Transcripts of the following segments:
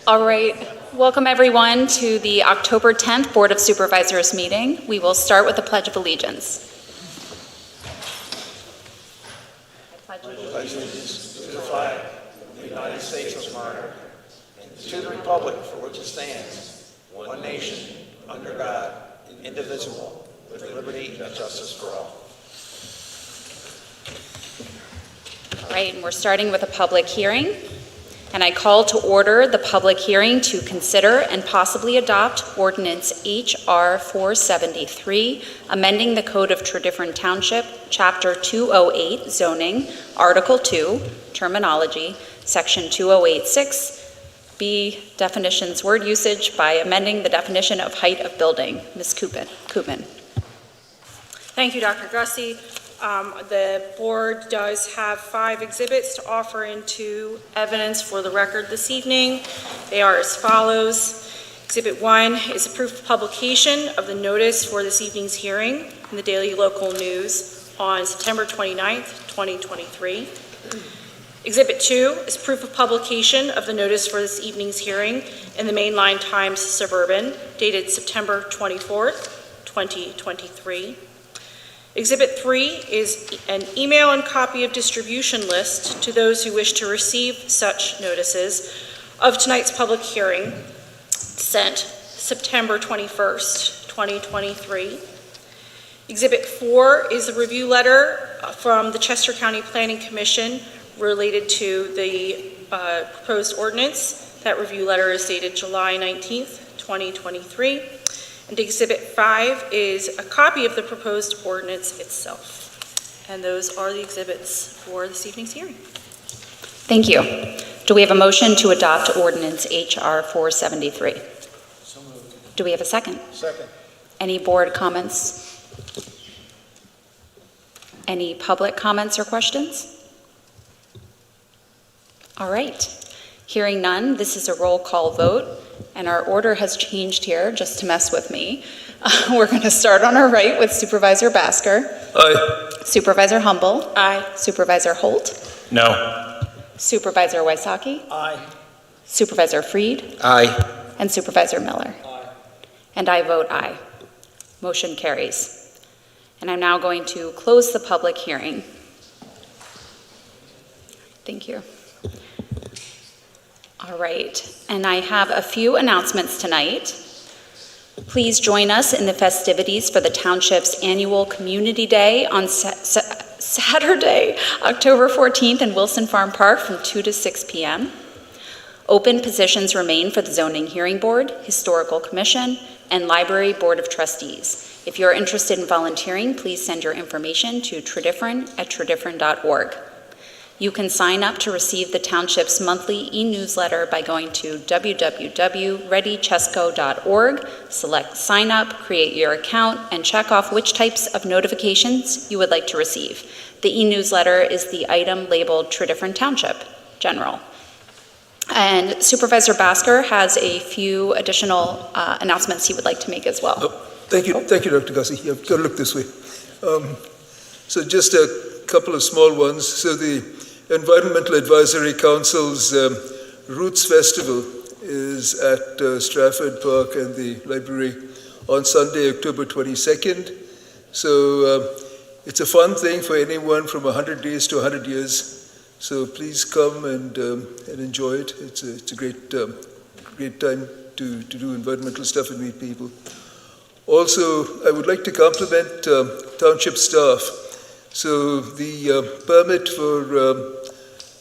All right, welcome everyone to the October 10th Board of Supervisors meeting. We will start with the Pledge of Allegiance. I pledge allegiance to the flag of the United States of America, and to the republic for which it stands, one nation, under God, indivisible, with liberty and justice for all. All right, and we're starting with a public hearing. And I call to order the public hearing to consider and possibly adopt Ordinance H.R. 473, amending the Code of Tredyffrin Township, Chapter 208, Zoning, Article 2, Terminology, Section 2086B, Definitions, Word Usage, by amending the definition of height of building. Ms. Koopman. Thank you, Dr. Gussie. The board does have 5 exhibits to offer into evidence for the record this evening. They are as follows. Exhibit 1 is a proof of publication of the notice for this evening's hearing in the Daily Local News on September 29th, 2023. Exhibit 2 is proof of publication of the notice for this evening's hearing in the Mainline Times Suburban, dated September 24th, 2023. Exhibit 3 is an email and copy of distribution list to those who wish to receive such notices of tonight's public hearing, sent September 21st, 2023. Exhibit 4 is a review letter from the Chester County Planning Commission related to the proposed ordinance. That review letter is dated July 19th, 2023. And Exhibit 5 is a copy of the proposed ordinance itself. And those are the exhibits for this evening's hearing. Thank you. Do we have a motion to adopt Ordinance H.R. 473? So moved. Do we have a second? Second. Any board comments? Any public comments or questions? All right. Hearing none, this is a roll call vote. And our order has changed here just to mess with me. We're going to start on our right with Supervisor Basker. Aye. Supervisor Humble. Aye. Supervisor Holt. No. Supervisor Wysocki. Aye. Supervisor Freed. Aye. And Supervisor Miller. Aye. And I vote aye. Motion carries. And I'm now going to close the public hearing. Thank you. All right, and I have a few announcements tonight. Please join us in the festivities for the Township's annual Community Day on Saturday, October 14th in Wilson Farm Park from 2 to 6 p.m. Open positions remain for the Zoning Hearing Board, Historical Commission, and Library Board of Trustees. If you're interested in volunteering, please send your information to tredyffrin@tredyffrin.org. You can sign up to receive the Township's monthly e-newsletter by going to www.readychesco.org, select Sign Up, create your account, and check off which types of notifications you would like to receive. The e-newsletter is the item labeled Tredyffrin Township General. And Supervisor Basker has a few additional announcements he would like to make as well. Thank you, Dr. Gussie. You've got to look this way. So just a couple of small ones. So the Environmental Advisory Council's Roots Festival is at Stratford Park and the library on Sunday, October 22nd. So it's a fun thing for anyone from 100 days to 100 years. So please come and enjoy it. It's a great time to do environmental stuff and meet people. Also, I would like to compliment Township staff. So the permit for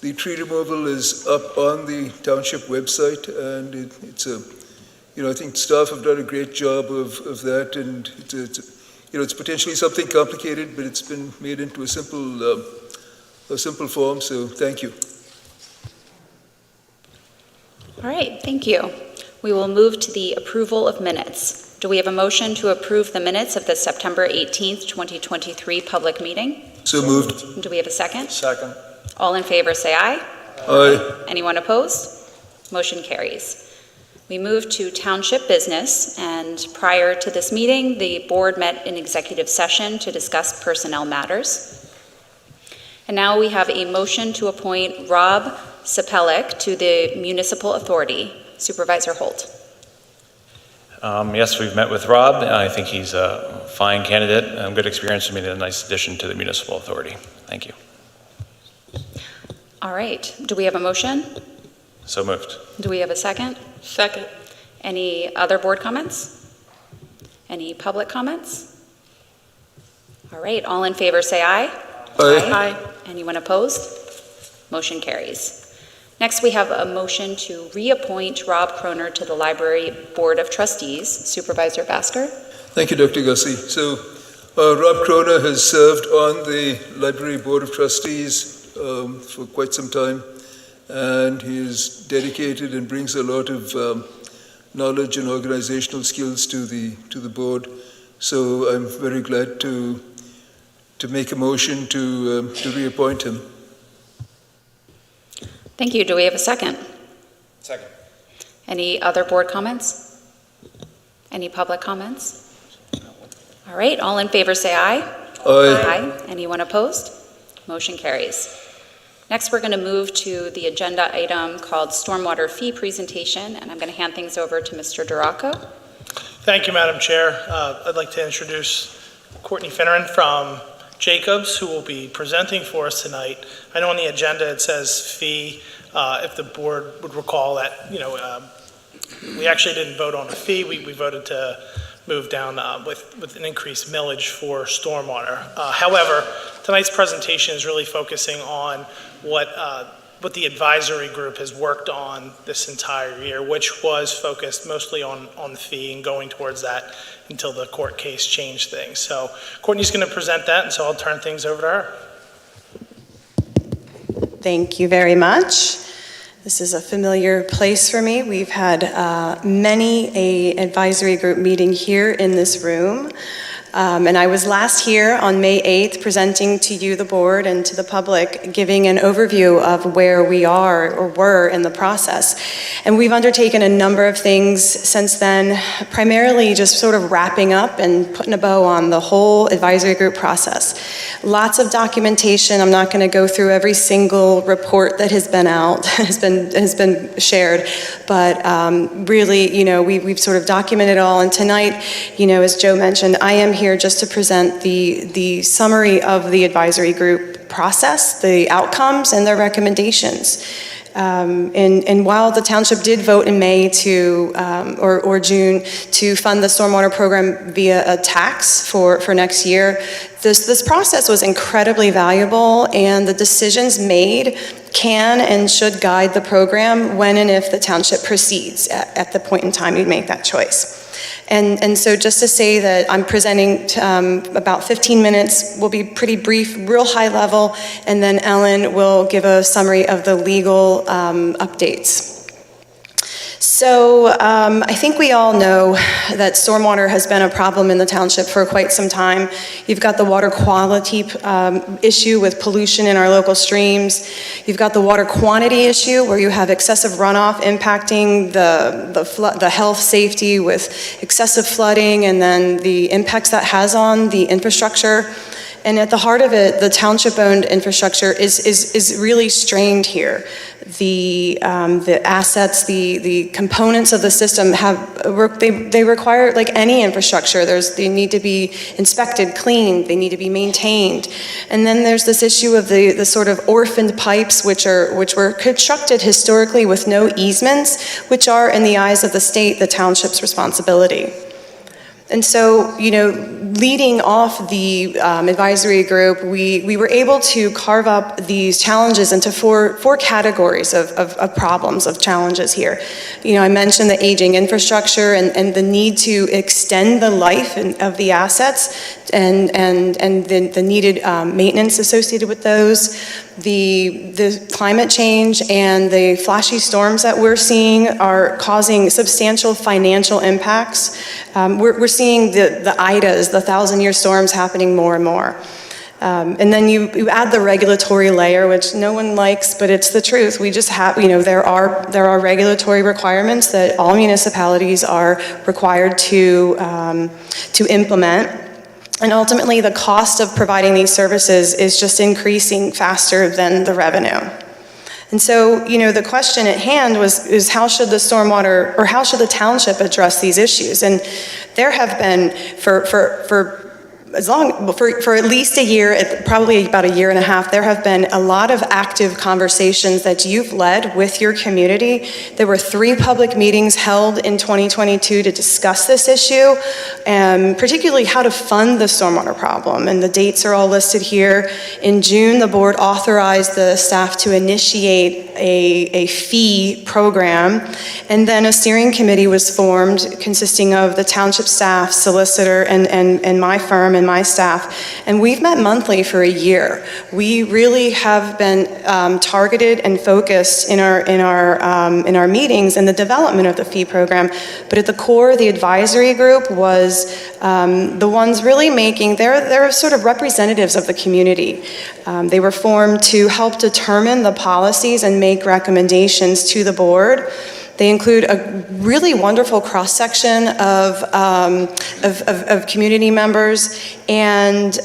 the tree removal is up on the Township website, and it's I think staff have done a great job of that, and it's potentially something complicated, but it's been made into a simple form. So thank you. All right, thank you. We will move to the approval of minutes. Do we have a motion to approve the minutes of the September 18th, 2023 public meeting? So moved. Do we have a second? Second. All in favor say aye. Aye. Anyone opposed? Motion carries. We move to Township business, and prior to this meeting, the board met in executive session to discuss personnel matters. And now we have a motion to appoint Rob Sapelek to the Municipal Authority. Supervisor Holt. Yes, we've met with Rob. I think he's a fine candidate, good experience for me, and a nice addition to the municipal authority. Thank you. All right, do we have a motion? So moved. Do we have a second? Second. Any other board comments? Any public comments? All right, all in favor say aye. Aye. Anyone opposed? Motion carries. Next, we have a motion to reappoint Rob Croner to the Library Board of Trustees. Supervisor Basker? Thank you, Dr. Gussie. So, Rob Croner has served on the Library Board of Trustees for quite some time, and he is dedicated and brings a lot of knowledge and organizational skills to the board. So I'm very glad to make a motion to reappoint him. Thank you. Do we have a second? Second. Any other board comments? Any public comments? All right, all in favor say aye. Aye. Anyone opposed? Motion carries. Next, we're going to move to the agenda item called Stormwater Fee Presentation, and I'm going to hand things over to Mr. Duraco. Thank you, Madam Chair. I'd like to introduce Courtney Finneran from Jacobs, who will be presenting for us tonight. I know on the agenda it says fee. If the board would recall that, we actually didn't vote on a fee. We voted to move down with an increased millage for stormwater. However, tonight's presentation is really focusing on what the advisory group has worked on this entire year, which was focused mostly on the fee and going towards that until the court case changed things. So Courtney's going to present that, and so I'll turn things over to her. Thank you very much. This is a familiar place for me. We've had many an advisory group meeting here in this room. And I was last here on May 8th presenting to you, the board, and to the public, giving an overview of where we are or were in the process. And we've undertaken a number of things since then, primarily just sort of wrapping up and putting a bow on the whole advisory group process. Lots of documentation. I'm not going to go through every single report that has been out, has been shared, but really, we've sort of documented it all. And tonight, as Joe mentioned, I am here just to present the summary of the advisory group process, the outcomes, and their recommendations. And while the township did vote in May or June to fund the stormwater program via a tax for next year, this process was incredibly valuable, and the decisions made can and should guide the program when and if the township proceeds at the point in time you make that choice. And so just to say that I'm presenting about 15 minutes, will be pretty brief, real high level, and then Ellen will give a summary of the legal updates. So I think we all know that stormwater has been a problem in the township for quite some time. You've got the water quality issue with pollution in our local streams. You've got the water quantity issue where you have excessive runoff impacting the health safety with excessive flooding, and then the impacts that has on the infrastructure. And at the heart of it, the township-owned infrastructure is really strained here. The assets, the components of the system they require, like any infrastructure, they need to be inspected, cleaned, they need to be maintained. And then there's this issue of the sort of orphaned pipes, which were constructed historically with no easements, which are, in the eyes of the state, the township's responsibility. And so, leading off the advisory group, we were able to carve up these challenges into four categories of problems, of challenges here. I mentioned the aging infrastructure and the need to extend the life of the assets and the needed maintenance associated with those. The climate change and the flashy storms that we're seeing are causing substantial financial impacts. We're seeing the Idas, the 1,000-year storms, happening more and more. And then you add the regulatory layer, which no one likes, but it's the truth. We just have, there are regulatory requirements that all municipalities are required to implement. And ultimately, the cost of providing these services is just increasing faster than the revenue. And so, the question at hand is how should the stormwater, or how should the township address these issues? And there have been, for at least a year, probably about a year and a half, there have been a lot of active conversations that you've led with your community. There were 3 public meetings held in 2022 to discuss this issue, and particularly how to fund the stormwater problem. And the dates are all listed here. In June, the board authorized the staff to initiate a fee program, and then a steering committee was formed consisting of the township staff, solicitor, and my firm and my staff, and we've met monthly for a year. We really have been targeted and focused in our meetings and the development of the fee program. But at the core, the advisory group was the ones really making. They're sort of representatives of the community. They were formed to help determine the policies and make recommendations to the board. They include a really wonderful cross-section of community members, and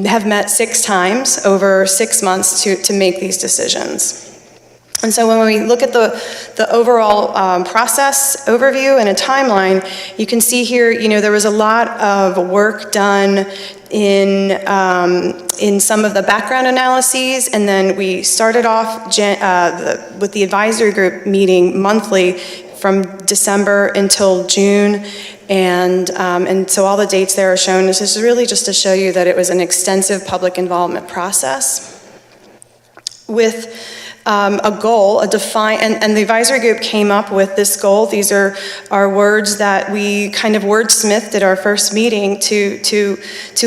have met 6 times over 6 months to make these decisions. And so when we look at the overall process overview and a timeline, you can see here, there was a lot of work done in some of the background analyses, and then we started off with the advisory group meeting monthly from December until June, and so all the dates there are shown. This is really just to show you that it was an extensive public involvement process with a goal, and the advisory group came up with this goal. These are words that we kind of wordsmithed at our first meeting to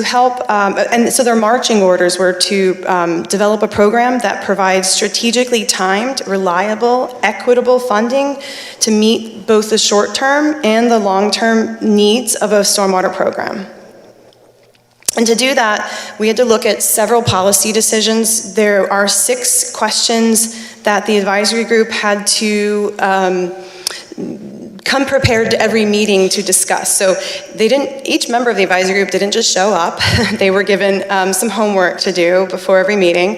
help, and so their marching orders were to develop a program that provides strategically timed, reliable, equitable funding to meet both the short-term and the long-term needs of a stormwater program. And to do that, we had to look at several policy decisions. There are 6 questions that the advisory group had to come prepared to every meeting to discuss. So each member of the advisory group didn't just show up. They were given some homework to do before every meeting.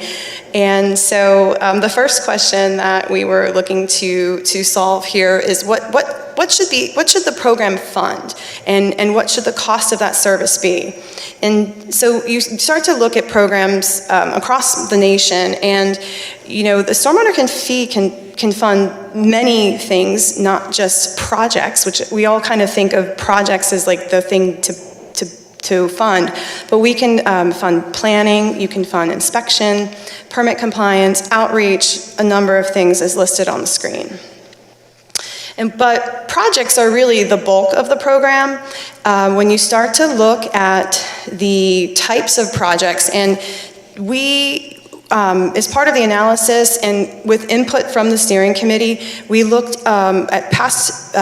And so the first question that we were looking to solve here is what should the program fund, and what should the cost of that service be? And so you start to look at programs across the nation, and the stormwater fee can fund many things, not just projects, which we all kind of think of projects as like the thing to fund, but we can fund planning, you can fund inspection, permit compliance, outreach, a number of things as listed on the screen. But projects are really the bulk of the program. When you start to look at the types of projects, and we, as part of the analysis and with input from the steering committee, we looked at past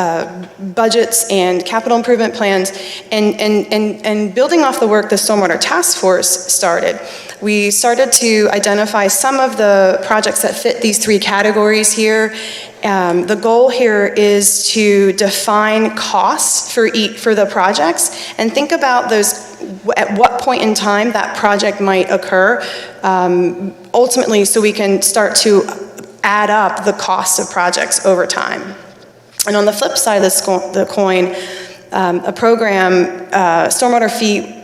budgets and capital improvement plans, and building off the work the Stormwater Task Force started. We started to identify some of the projects that fit these 3 categories here. The goal here is to define costs for the projects and think about those, at what point in time that project might occur, ultimately so we can start to add up the cost of projects over time. And on the flip side of the coin, a program, stormwater fee,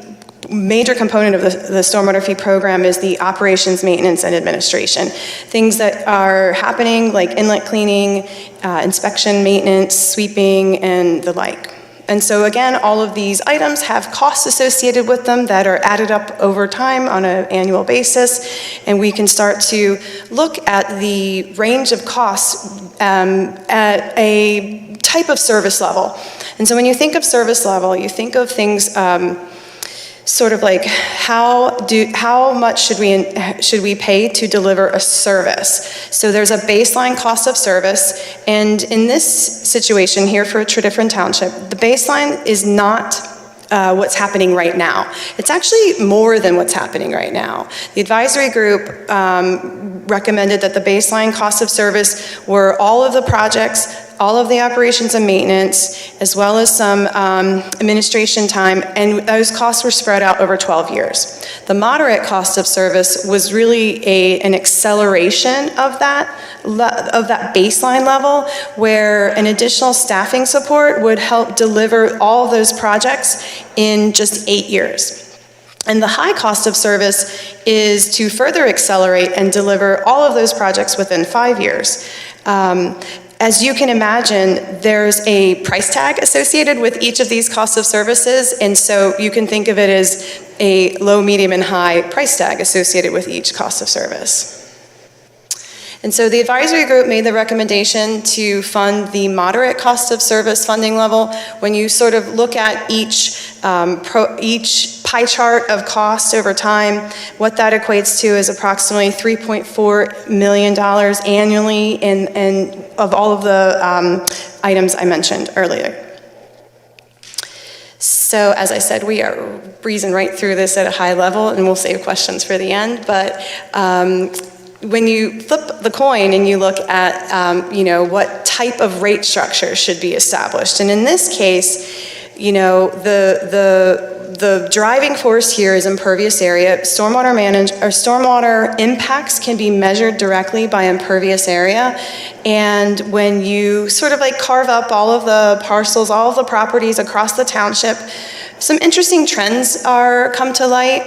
major component of the stormwater fee program is the operations, maintenance, and administration. Things that are happening like inlet cleaning, inspection, maintenance, sweeping, and the like. And so again, all of these items have costs associated with them that are added up over time on an annual basis, and we can start to look at the range of costs at a type of service level. And so when you think of service level, you think of things sort of like how much should we pay to deliver a service? So there's a baseline cost of service, and in this situation here for Tredyffrin Township, the baseline is not what's happening right now. It's actually more than what's happening right now. The advisory group recommended that the baseline cost of service were all of the projects all of the operations and maintenance, as well as some administration time, and those costs were spread out over 12 years. The moderate cost of service was really an acceleration of that baseline level, where an additional staffing support would help deliver all of those projects in just 8 years. And the high cost of service is to further accelerate and deliver all of those projects within 5 years. As you can imagine, there's a price tag associated with each of these costs of services, and so you can think of it as a low, medium, and high price tag associated with each cost of service. And so the advisory group made the recommendation to fund the moderate cost of service funding level. When you sort of look at each pie chart of cost over time, what that equates to is approximately $3.4 million annually and of all of the items I mentioned earlier. So as I said, we are breezing right through this at a high level, and we'll save questions for the end, but when you flip the coin and you look at, what type of rate structure should be established, and in this case, the driving force here is impervious area. Stormwater impacts can be measured directly by impervious area, and when you sort of like carve up all of the parcels, all of the properties across the township, some interesting trends come to light.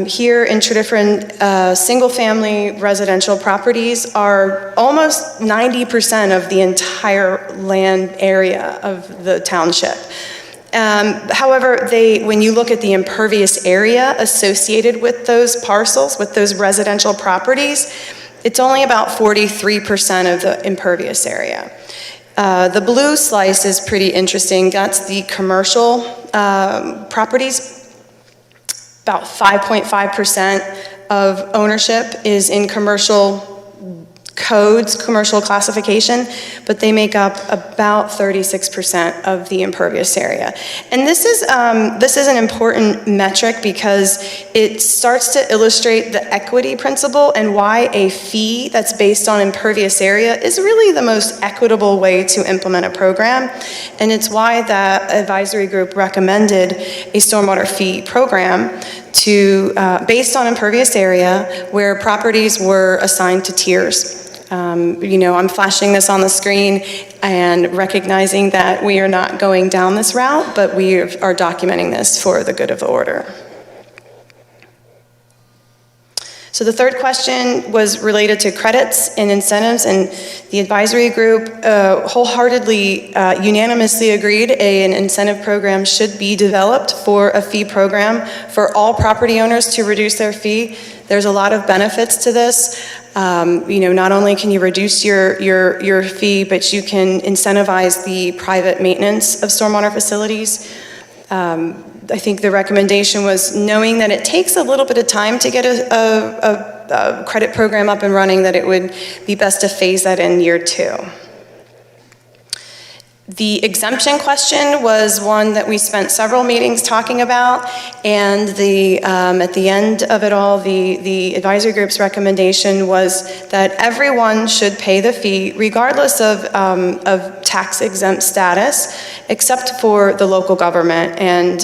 Here in Tredyffrin, single-family residential properties are almost 90% of the entire land area of the township. However, when you look at the impervious area associated with those parcels, with those residential properties, it's only about 43% of the impervious area. The blue slice is pretty interesting. That's the commercial properties. About 5.5% of ownership is in commercial codes, commercial classification, but they make up about 36% of the impervious area. And this is an important metric because it starts to illustrate the equity principle and why a fee that's based on impervious area is really the most equitable way to implement a program. And it's why the advisory group recommended a stormwater fee program based on impervious area where properties were assigned to tiers. I'm flashing this on the screen and recognizing that we are not going down this route, but we are documenting this for the good of the order. So the third question was related to credits and incentives, and the advisory group wholeheartedly, unanimously agreed an incentive program should be developed for a fee program for all property owners to reduce their fee. There's a lot of benefits to this. Not only can you reduce your fee, but you can incentivize the private maintenance of stormwater facilities. I think the recommendation was, knowing that it takes a little bit of time to get a credit program up and running, that it would be best to phase that in year 2. The exemption question was one that we spent several meetings talking about, and at the end of it all, the advisory group's recommendation was that everyone should pay the fee regardless of tax exempt status, except for the local government. And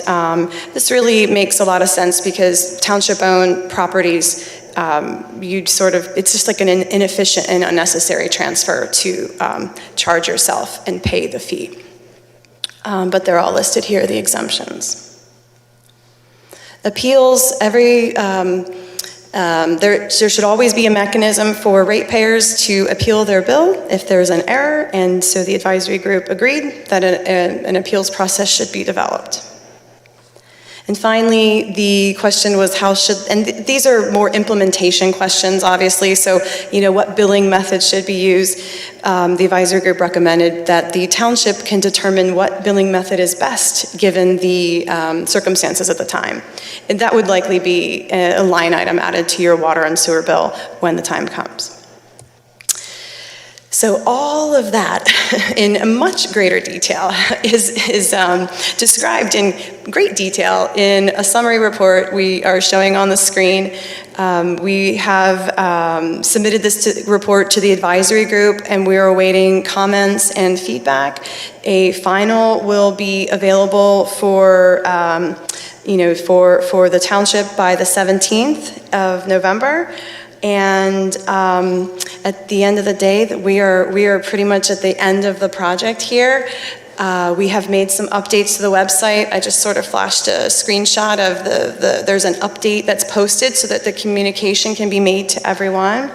this really makes a lot of sense because township-owned properties, it's just like an inefficient and unnecessary transfer to charge yourself and pay the fee. But they're all listed here, the exemptions. Appeals, there should always be a mechanism for ratepayers to appeal their bill if there's an error, and so the advisory group agreed that an appeals process should be developed. And finally, the question was and these are more implementation questions, obviously, so, what billing method should be used. The advisory group recommended that the township can determine what billing method is best given the circumstances at the time. And that would likely be a line item added to your water and sewer bill when the time comes. So all of that in much greater detail is described in great detail in a summary report we are showing on the screen. We have submitted this report to the advisory group, and we are awaiting comments and feedback. A final will be available for for the township by the 17th of November. And at the end of the day, we are pretty much at the end of the project here. We have made some updates to the website. I just sort of flashed a screenshot of there's an update that's posted so that the communication can be made to everyone.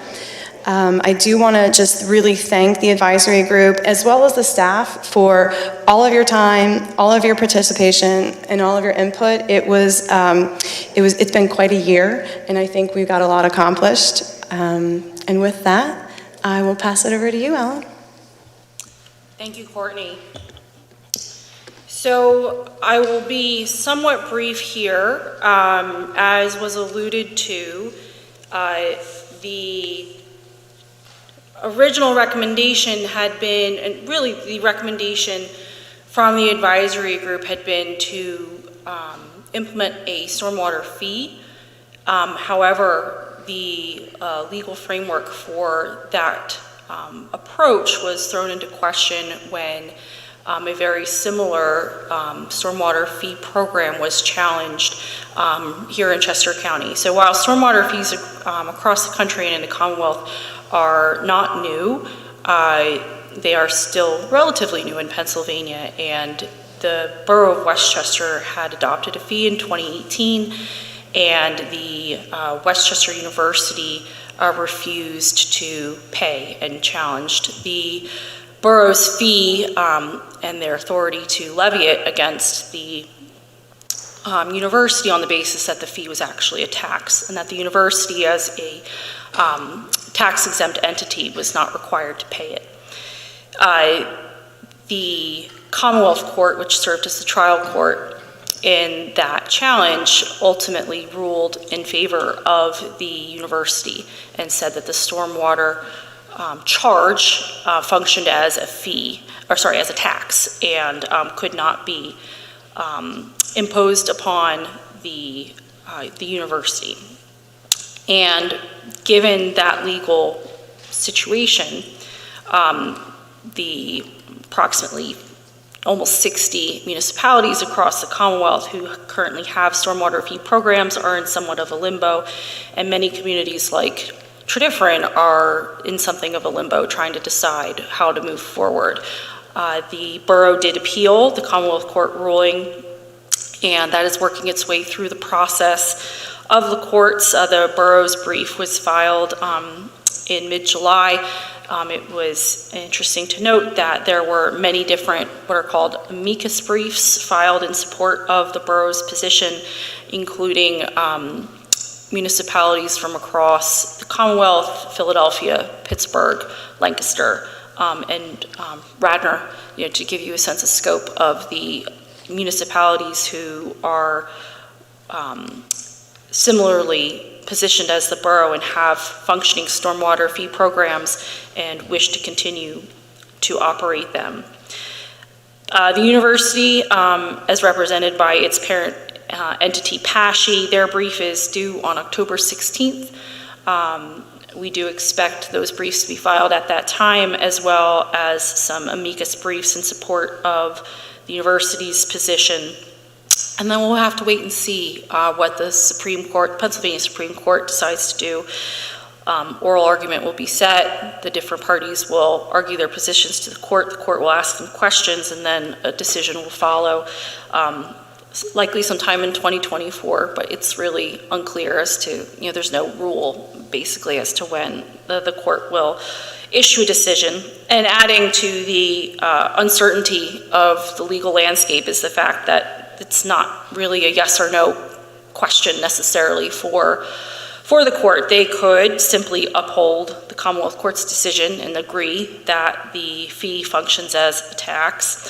I do want to just really thank the advisory group as well as the staff for all of your time, all of your participation, and all of your input. It's been quite a year, and I think we've got a lot accomplished. And with that, I will pass it over to you, Ellen. Thank you, Courtney. So I will be somewhat brief here. As was alluded to, the original recommendation had been, and really the recommendation from the advisory group had been to implement a stormwater fee. However, the legal framework for that approach was thrown into question when a very similar stormwater fee program was challenged here in Chester County. So while stormwater fees across the country and in the Commonwealth are not new, they are still relatively new in Pennsylvania, and the Borough of Westchester had adopted a fee in 2018, and the Westchester University refused to pay and challenged the borough's fee and their authority to levy it against the university on the basis that the fee was actually a tax, and that the university as a tax-exempt entity was not required to pay it. The Commonwealth Court, which served as the trial court in that challenge, ultimately ruled in favor of the university and said that the stormwater charge functioned as a fee, or sorry, as a tax, and could not be imposed upon the university. And given that legal situation, the approximately almost 60 municipalities across the Commonwealth who currently have stormwater fee programs are in somewhat of a limbo, and many communities like Tredyffrin are in something of a limbo trying to decide how to move forward. The borough did appeal the Commonwealth Court ruling, and that is working its way through the process of the courts. The borough's brief was filed in mid-July. It was interesting to note that there were many different what are called amicus briefs filed in support of the borough's position, including municipalities from across the Commonwealth, Philadelphia, Pittsburgh, Lancaster, and Radnor, to give you a sense of scope of the municipalities who are similarly positioned as the borough and have functioning stormwater fee programs and wish to continue to operate them. The university, as represented by its parent entity PASHI, their brief is due on October 16th. We do expect those briefs to be filed at that time, as well as some amicus briefs in support of the university's position. And then we'll have to wait and see what the Supreme Court, Pennsylvania Supreme Court, decides to do. Oral argument will be set. The different parties will argue their positions to the court. The court will ask them questions, and then a decision will follow, likely sometime in 2024, but it's really unclear as to, there's no rule basically as to when the court will issue a decision. And adding to the uncertainty of the legal landscape is the fact that it's not really a yes or no question necessarily for the court. They could simply uphold the Commonwealth Court's decision and agree that the fee functions as a tax.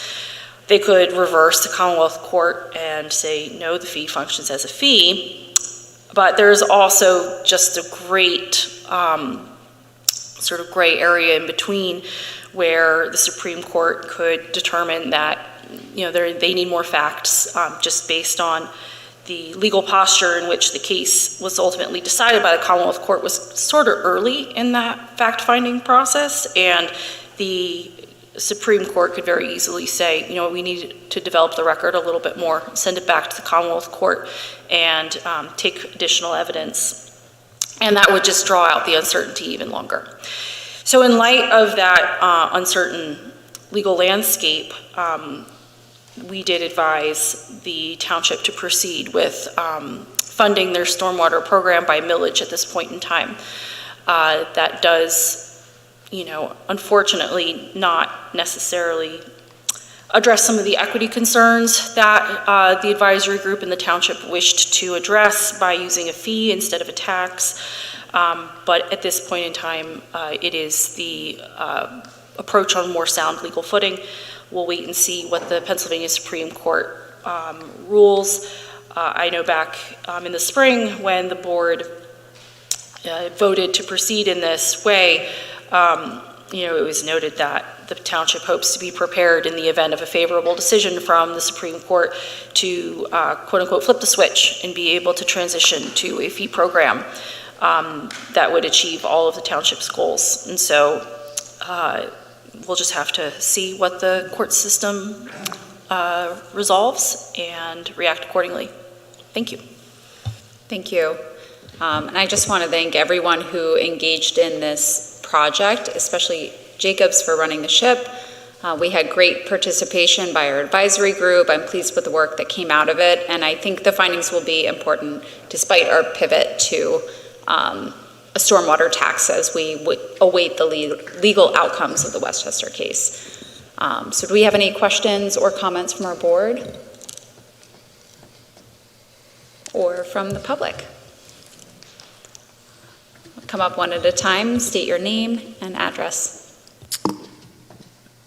They could reverse the Commonwealth Court and say, no, the fee functions as a fee. But there's also just a great sort of gray area in between where the Supreme Court could determine that, they need more facts just based on the legal posture in which the case was ultimately decided by the Commonwealth Court was sort of early in that fact-finding process, and the Supreme Court could very easily say, we need to develop the record a little bit more, send it back to the Commonwealth Court, and take additional evidence. And that would just draw out the uncertainty even longer. So in light of that uncertain legal landscape, we did advise the township to proceed with funding their stormwater program by millage at this point in time. That does, unfortunately not necessarily address some of the equity concerns that the advisory group and the township wished to address by using a fee instead of a tax. But at this point in time, it is the approach on more sound legal footing. We'll wait and see what the Pennsylvania Supreme Court rules. I know back in the spring when the board voted to proceed in this way, it was noted that the township hopes to be prepared in the event of a favorable decision from the Supreme Court to quote unquote flip the switch and be able to transition to a fee program that would achieve all of the township's goals. And so we'll just have to see what the court system resolves and react accordingly. Thank you. Thank you. And I just want to thank everyone who engaged in this project, especially Jacobs for running the ship. We had great participation by our advisory group. I'm pleased with the work that came out of it, and I think the findings will be important despite our pivot to a stormwater tax as we would await the legal outcomes of the Westchester case. So do we have any questions or comments from our board or from the public? Come up one at a time, state your name and address.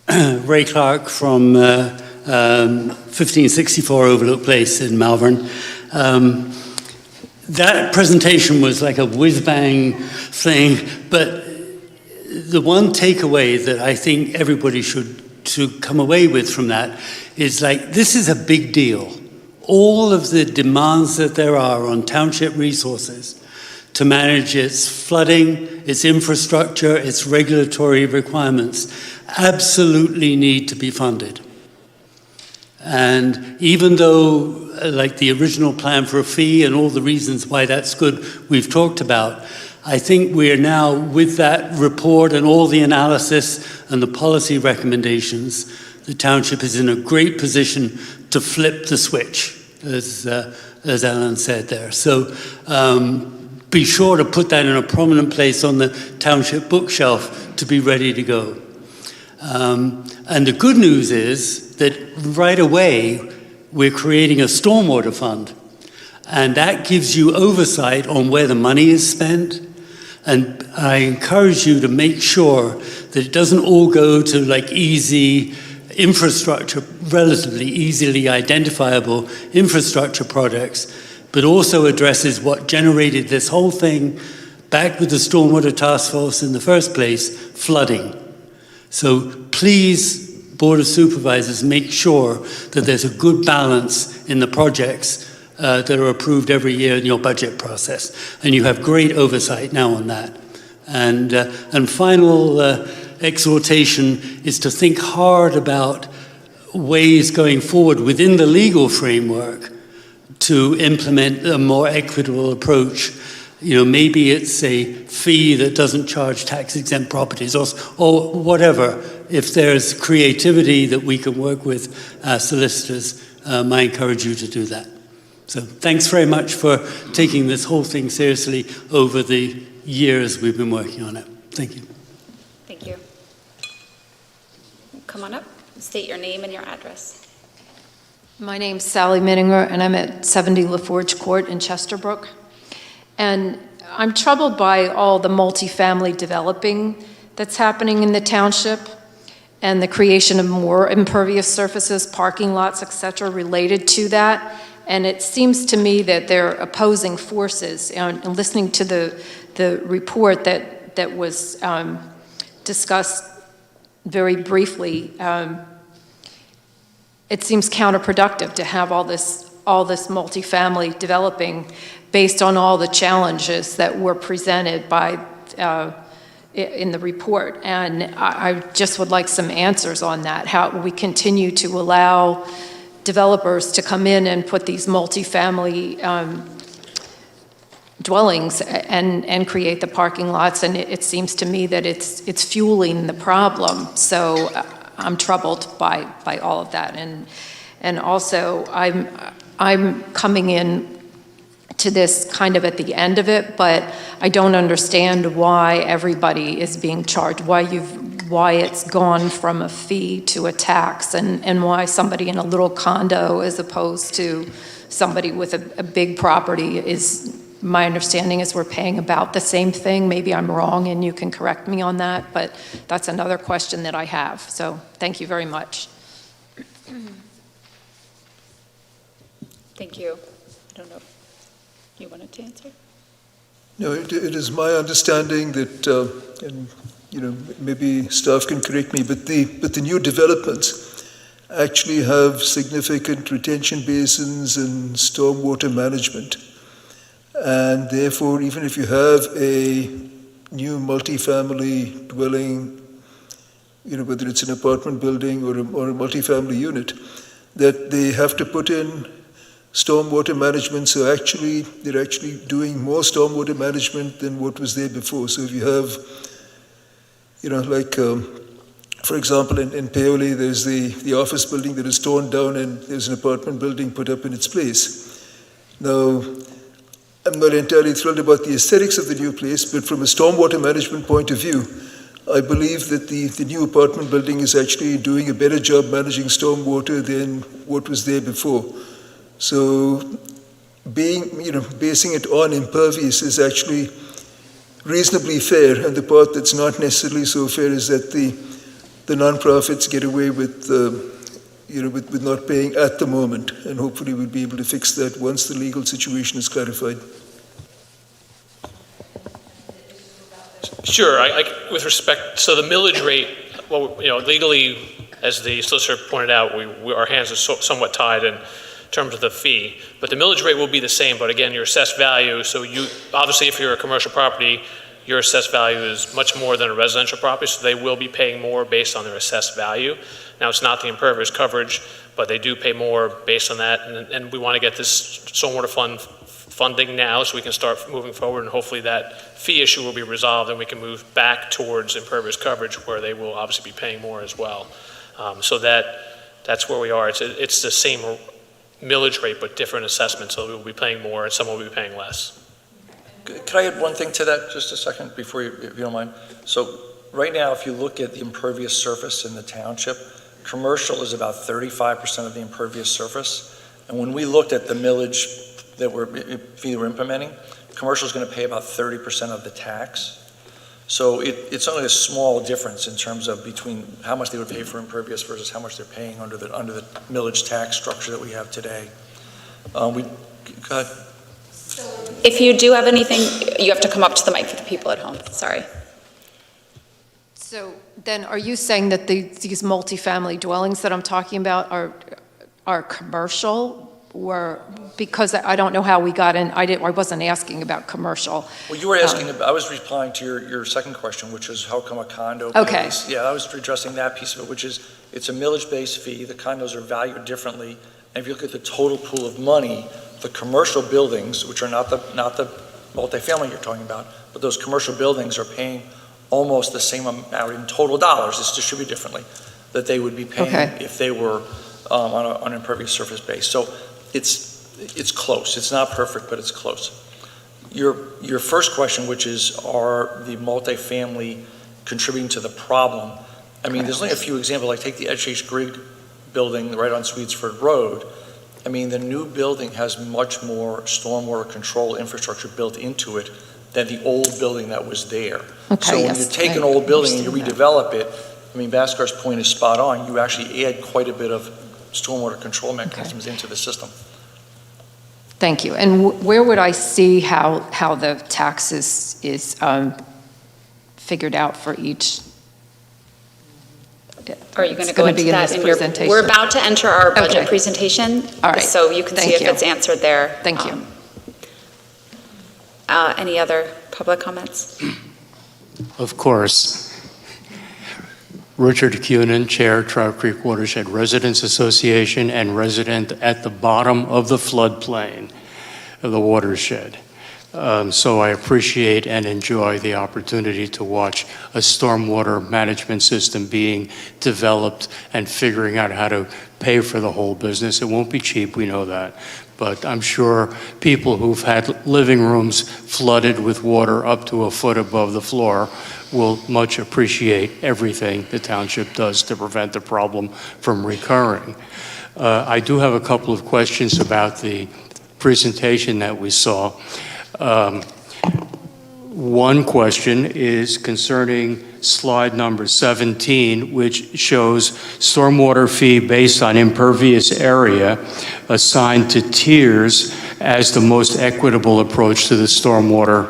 Ray Clark from 1564 Overlook Place in Malvern. That presentation was like a whiz-bang thing, but the one takeaway that I think everybody should come away with from that is this is a big deal. All of the demands that there are on township resources to manage its flooding, its infrastructure, its regulatory requirements absolutely need to be funded. And even though, the original plan for a fee and all the reasons why that's good we've talked about, I think we're now, with that report and all the analysis and the policy recommendations, the township is in a great position to flip the switch, as Ellen said there. So be sure to put that in a prominent place on the township bookshelf to be ready to go. And the good news is that right away, we're creating a stormwater fund. And that gives you oversight on where the money is spent. And I encourage you to make sure that it doesn't all go to easy infrastructure, relatively easily identifiable infrastructure projects, but also addresses what generated this whole thing back with the Stormwater Task Force in the first place, flooding. So please, Board of Supervisors, make sure that there's a good balance in the projects that are approved every year in your budget process. And you have great oversight now on that. And final exhortation is to think hard about ways going forward within the legal framework to implement a more equitable approach. Maybe it's a fee that doesn't charge tax-exempt properties or whatever. If there's creativity that we can work with solicitors, I encourage you to do that. So thanks very much for taking this whole thing seriously over the years we've been working on it. Thank you. Thank you. Come on up, state your name and your address. My name's Sally Minninger, and I'm at 70 LaForge Court in Chesterbrook. And I'm troubled by all the multifamily developing that's happening in the township and the creation of more impervious surfaces, parking lots, et cetera, related to that. And it seems to me that they're opposing forces. And listening to the report that that was discussed very briefly, it seems counterproductive to have all this multifamily developing based on all the challenges that were presented by in the report. And I just would like some answers on that, how we continue to allow developers to come in and put these multifamily dwellings and create the parking lots, and it seems to me that it's fueling the problem. So I'm troubled by all of that, and also I'm coming in to this kind of at the end of it, but I don't understand why everybody is being charged, why it's gone from a fee to a tax, and why somebody in a little condo as opposed to somebody with a big property is, my understanding is we're paying about the same thing. Maybe I'm wrong and you can correct me on that, but that's another question that I have. So thank you very much. Thank you. I don't know. You wanted to answer? No, it is my understanding that, and maybe staff can correct me, but the new developments actually have significant retention basins and stormwater management, and therefore, even if you have a new multifamily dwelling, whether it's an apartment building or a multifamily unit, that they have to put in stormwater management. So actually, they're actually doing more stormwater management than what was there before. So if you have, for example, in Paoli, there's the office building that is torn down and there's an apartment building put up in its place. Now, I'm not entirely thrilled about the aesthetics of the new place, but from a stormwater management point of view, I believe that the new apartment building is actually doing a better job managing stormwater than what was there before. So basing it on impervious is actually reasonably fair, and the part that's not necessarily so fair is that the nonprofits get away with with not paying at the moment, and hopefully we'll be able to fix that once the legal situation is clarified. Sure. With respect, so the millage rate, well, legally, as the solicitor pointed out, our hands are somewhat tied in terms of the fee, but the millage rate will be the same. But again, your assessed value, so obviously if you're a commercial property, your assessed value is much more than a residential property, so they will be paying more based on their assessed value. Now, it's not the impervious coverage, but they do pay more based on that, and we want to get this stormwater funding now so we can start moving forward, and hopefully that fee issue will be resolved and we can move back towards impervious coverage where they will obviously be paying more as well. So that's where we are. It's the same millage rate, but different assessment, so we will be paying more and some will be paying less. Could I add one thing to that, just a second, before if you don't mind? So right now, if you look at the impervious surface in the township, commercial is about 35% of the impervious surface. And when we looked at the millage that we're implementing, commercial is going to pay about 30% of the tax. So it's only a small difference in terms of between how much they would pay for impervious versus how much they're paying under the millage tax structure that we have today. Go ahead. If you do have anything, you have to come up to the mic for the people at home. Sorry. So then are you saying that these multifamily dwellings that I'm talking about are commercial? Or because I don't know how we got in, I wasn't asking about commercial. Well, you were asking, I was replying to your second question, which is how come a condo Okay. pays? Yeah, I was addressing that piece of it, which is it's a millage-based fee. The condos are valued differently. And if you look at the total pool of money, the commercial buildings, which are not the multifamily you're talking about, but those commercial buildings are paying almost the same amount in total dollars, it's distributed differently, that they would be paying if they were on an impervious surface base. So it's close. It's not perfect, but it's close. Your first question, which is, are the multifamily contributing to the problem? I mean, there's only a few examples. Like take the H.H. Grigg building right on Swedesford Road. I mean, the new building has much more stormwater control infrastructure built into it than the old building that was there. Okay, so when you take an old building and you redevelop it, I mean, Bhaskar's point is spot on. You actually add quite a bit of stormwater control mechanisms into the system. Thank you. And where would I see how the tax is figured out for each. Are you going to It's go gonna into be in that this in your, presentation. we're about to enter our budget Okay. presentation. All right. So you can see Thank if you. it's answered there. Thank you. Any other public comments? Of course. Richard Cunin, Chair, Trout Creek Watershed Residents Association, and resident at the bottom of the floodplain of the watershed. So I appreciate and enjoy the opportunity to watch a stormwater management system being developed and figuring out how to pay for the whole business. It won't be cheap, we know that. But I'm sure people who've had living rooms flooded with water up to a foot above the floor will much appreciate everything the township does to prevent the problem from recurring. I do have a couple of questions about the presentation that we saw. One question is concerning slide number 17, which shows stormwater fee based on impervious area assigned to tiers as the most equitable approach to the stormwater,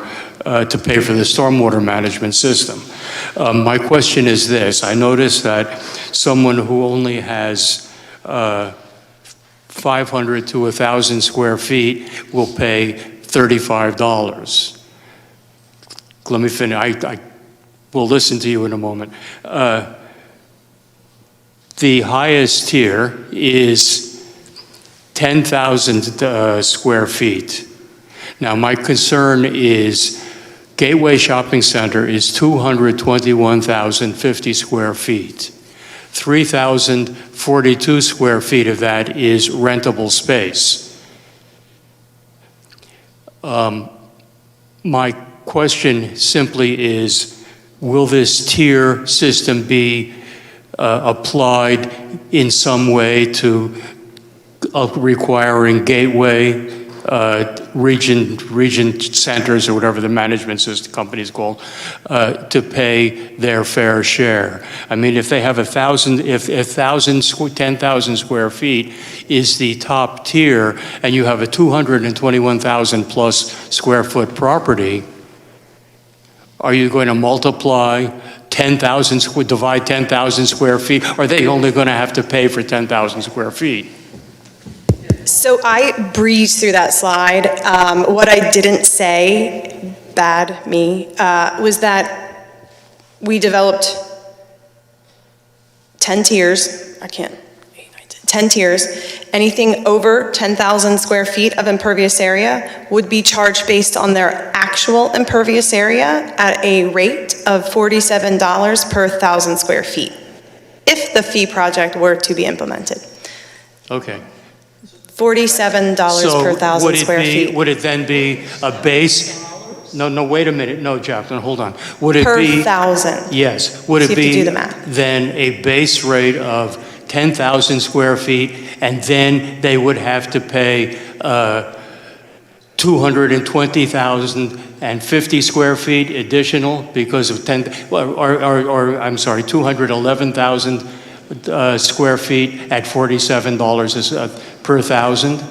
to pay for the stormwater management system. My question is this: I noticed that someone who only has 500 to 1,000 square feet will pay $35. Let me finish. I will listen to you in a moment. The highest tier is 10,000 square feet. Now, my concern is Gateway Shopping Center is 221,050 square feet. 3,042 square feet of that is rentable space. My question simply is, will this tier system be applied in some way to requiring Gateway, region centers, or whatever the management system company is called, to pay their fair share? I mean, if they have 10,000 square feet is the top tier, and you have a 221,000 plus square foot property, are you going to multiply 10,000, divide 10,000 square feet? Or are they only going to have to pay for 10,000 square feet? So I breezed through that slide. What I didn't say, bad me, was that we developed 10 tiers. 10 tiers. Anything over 10,000 square feet of impervious area would be charged based on their actual impervious area at a rate of $47 per 1,000 square feet, if the fee project were to be implemented. Okay. $47 per 1,000 square feet. Would it then be a base? No, wait a minute. No, Jacqueline, hold on. Would it Per be? 1,000. Yes. Would it So you have to be do the math. then a base rate of 10,000 square feet, and then they would have to pay 220,050 square feet additional because of 211,000 square feet at $47 per 1,000?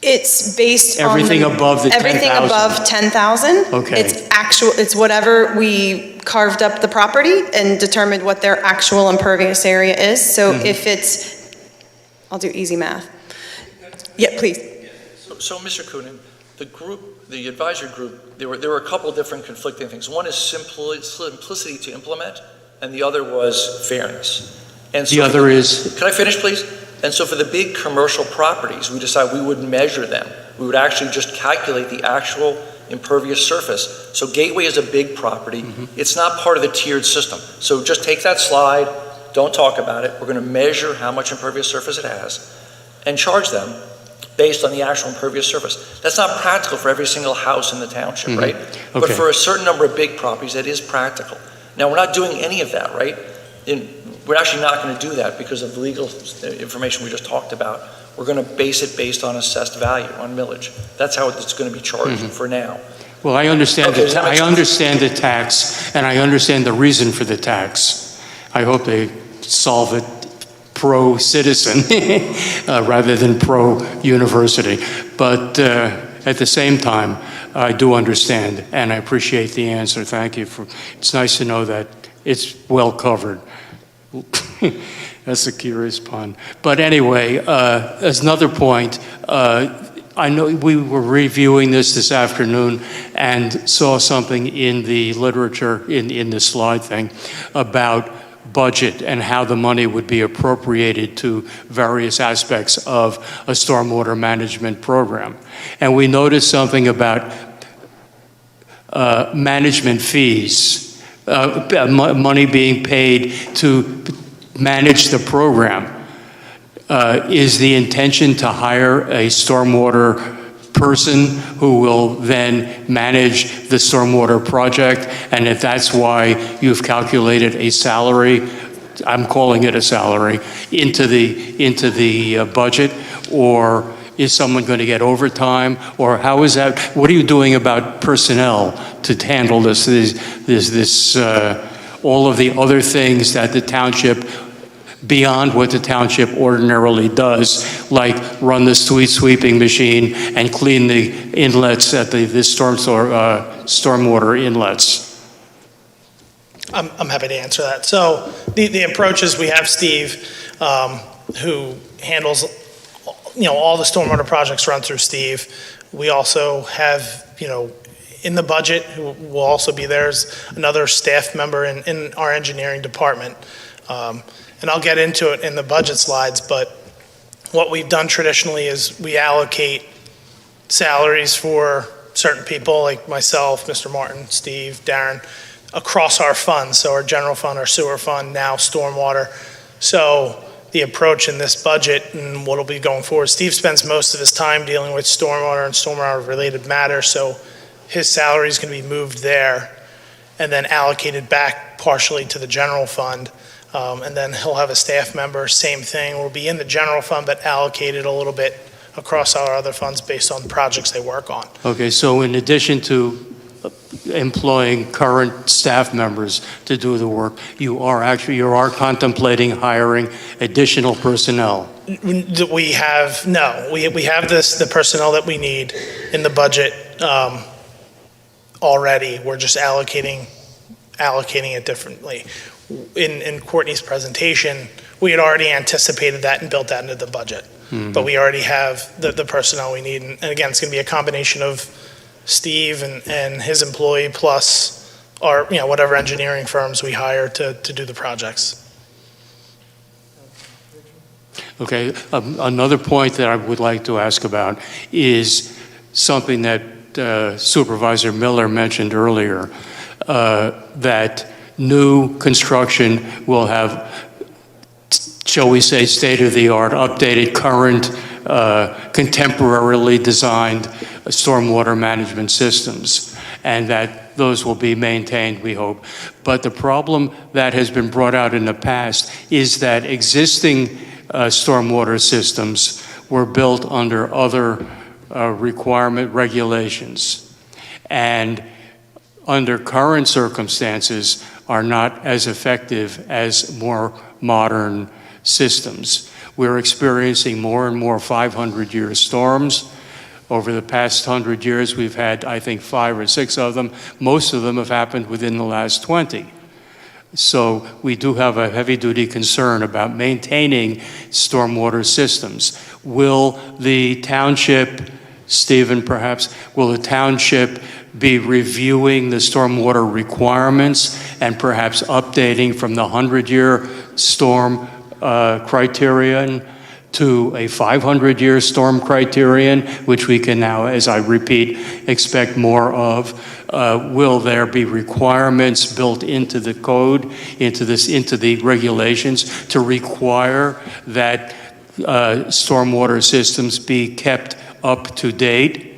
It's based on Everything above the 10,000? Everything above 10,000. Okay. It's whatever we carved up the property and determined what their actual impervious area is. So if it's, I'll do easy math. Yeah, please. So Mr. Coonan, the advisory group, there were a couple of different conflicting things. One is simplicity to implement, and the other was fairness. And so The other is? Can I finish, please? And so for the big commercial properties, we decided we wouldn't measure them. We would actually just calculate the actual impervious surface. So Gateway is a big property. It's not part of the tiered system. So just take that slide, don't talk about it. We're going to measure how much impervious surface it has and charge them based on the actual impervious surface. That's not practical for every single house in the township, right? But Okay. for a certain number of big properties, that is practical. Now, we're not doing any of that, right? We're actually not going to do that because of the legal information we just talked about. We're going to base it based on assessed value, on millage. That's how it's going to be charged for now. Well, I understand, Okay, does that make I sense? understand the tax, and I understand the reason for the tax. I hope they solve it pro-citizen rather than pro-university. But at the same time, I do understand, and I appreciate the answer. Thank you. It's nice to know that it's well covered. That's a curious pun. But anyway, as another point, I know we were reviewing this afternoon and saw something in the literature, in the slide thing, about budget and how the money would be appropriated to various aspects of a stormwater management program. And we noticed something about management fees, money being paid to manage the program. Is the intention to hire a stormwater person who will then manage the stormwater project? And if that's why you've calculated a salary, I'm calling it a salary, into the budget, or is someone going to get overtime, or how is that? What are you doing about personnel to handle this all of the other things that the township, beyond what the township ordinarily does, like run the street sweeping machine and clean the inlets at the stormwater inlets? I'm happy to answer that. So the approach is we have Steve, who handles, all the stormwater projects run through Steve. We also have, in the budget, who will also be there, is another staff member in our engineering department. And I'll get into it in the budget slides, but what we've done traditionally is we allocate salaries for certain people like myself, Mr. Martin, Steve, Darren, across our funds. So our general fund, our sewer fund, now stormwater. So the approach in this budget and what will be going forward, Steve spends most of his time dealing with stormwater and stormwater related matters. So his salary is going to be moved there and then allocated back partially to the general fund. And then he'll have a staff member, same thing, will be in the general fund, but allocated a little bit across our other funds based on the projects they work on. Okay, so in addition to employing current staff members to do the work, you are contemplating hiring additional personnel? We have the personnel that we need in the budget already. We're just allocating it differently. In Courtney's presentation, we had already anticipated that and built that into the budget. Mm-hmm. But we already have the personnel we need. And again, it's going to be a combination of Steve and his employee plus our, whatever engineering firms we hire to do the projects. Okay, another point that I would like to ask about is something that Supervisor Miller mentioned earlier, that new construction will have, shall we say, state-of-the-art, updated, current, contemporarily designed stormwater management systems, and that those will be maintained, we hope. But the problem that has been brought out in the past is that existing stormwater systems were built under other regulations, and under current circumstances are not as effective as more modern systems. We're experiencing more and more 500-year storms. Over the past 100 years, we've had, I think, 5 or 6 of them. Most of them have happened within the last 20. So we do have a heavy-duty concern about maintaining stormwater systems. Will the township, Stephen perhaps, will the township be reviewing the stormwater requirements and perhaps updating from the 100-year storm criterion to a 500-year storm criterion, which we can now, as I repeat, expect more of? Will there be requirements built into the code, into the regulations, to require that stormwater systems be kept up to date?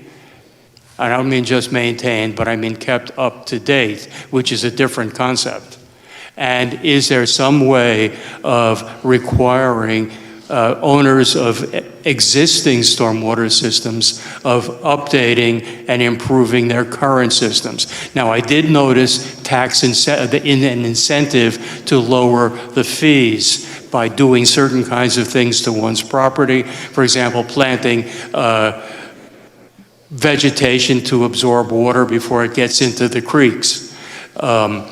I don't mean just maintained, but I mean kept up to date, which is a different concept. And is there some way of requiring owners of existing stormwater systems of updating and improving their current systems? Now, I did notice an incentive to lower the fees by doing certain kinds of things to one's property. For example, planting vegetation to absorb water before it gets into the creeks. I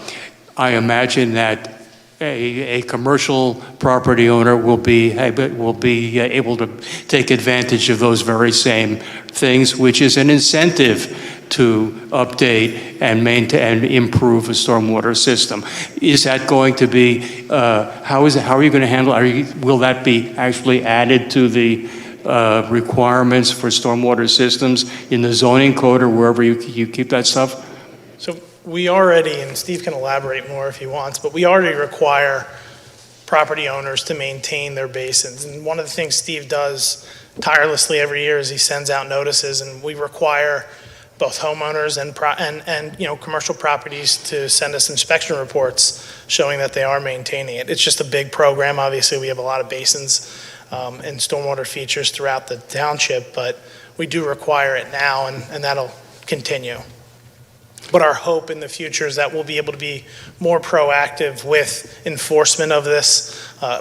imagine that a commercial property owner will be able to take advantage of those very same things, which is an incentive to update and maintain and improve a stormwater system. Is that going to be, how are you going to handle, will that be actually added to the requirements for stormwater systems in the zoning code or wherever you keep that stuff? So we already, and Steve can elaborate more if he wants, but we already require property owners to maintain their basins. And one of the things Steve does tirelessly every year is he sends out notices, and we require both homeowners and commercial properties to send us inspection reports showing that they are maintaining it. It's just a big program. Obviously, we have a lot of basins and stormwater features throughout the township, but we do require it now, and that'll continue. But our hope in the future is that we'll be able to be more proactive with enforcement of this.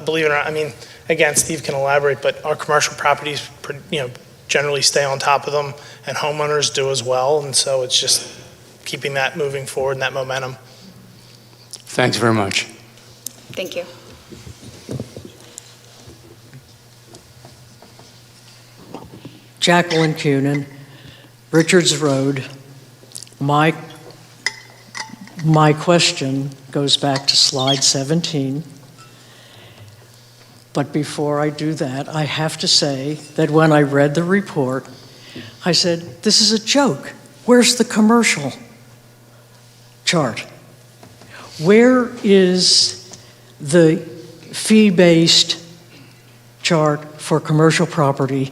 Believe it or not, I mean, again, Steve can elaborate, but our commercial properties, generally stay on top of them, and homeowners do as well. And so it's just keeping that moving forward and that momentum. Thanks very much. Thank you. Jacqueline Cunin, Richards Road. My question goes back to slide 17. But before I do that, I have to say that when I read the report, I said, this is a joke. Where's the commercial chart? Where is the fee-based chart for commercial property,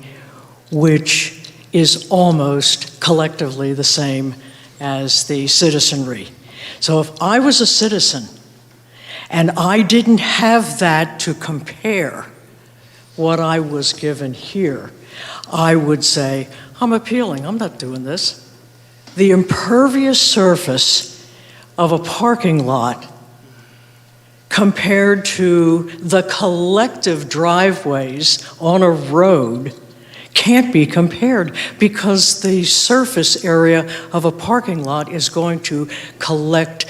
which is almost collectively the same as the citizenry? So if I was a citizen and I didn't have that to compare what I was given here, I would say, I'm appealing, I'm not doing this. The impervious surface of a parking lot compared to the collective driveways on a road can't be compared, because the surface area of a parking lot is going to collect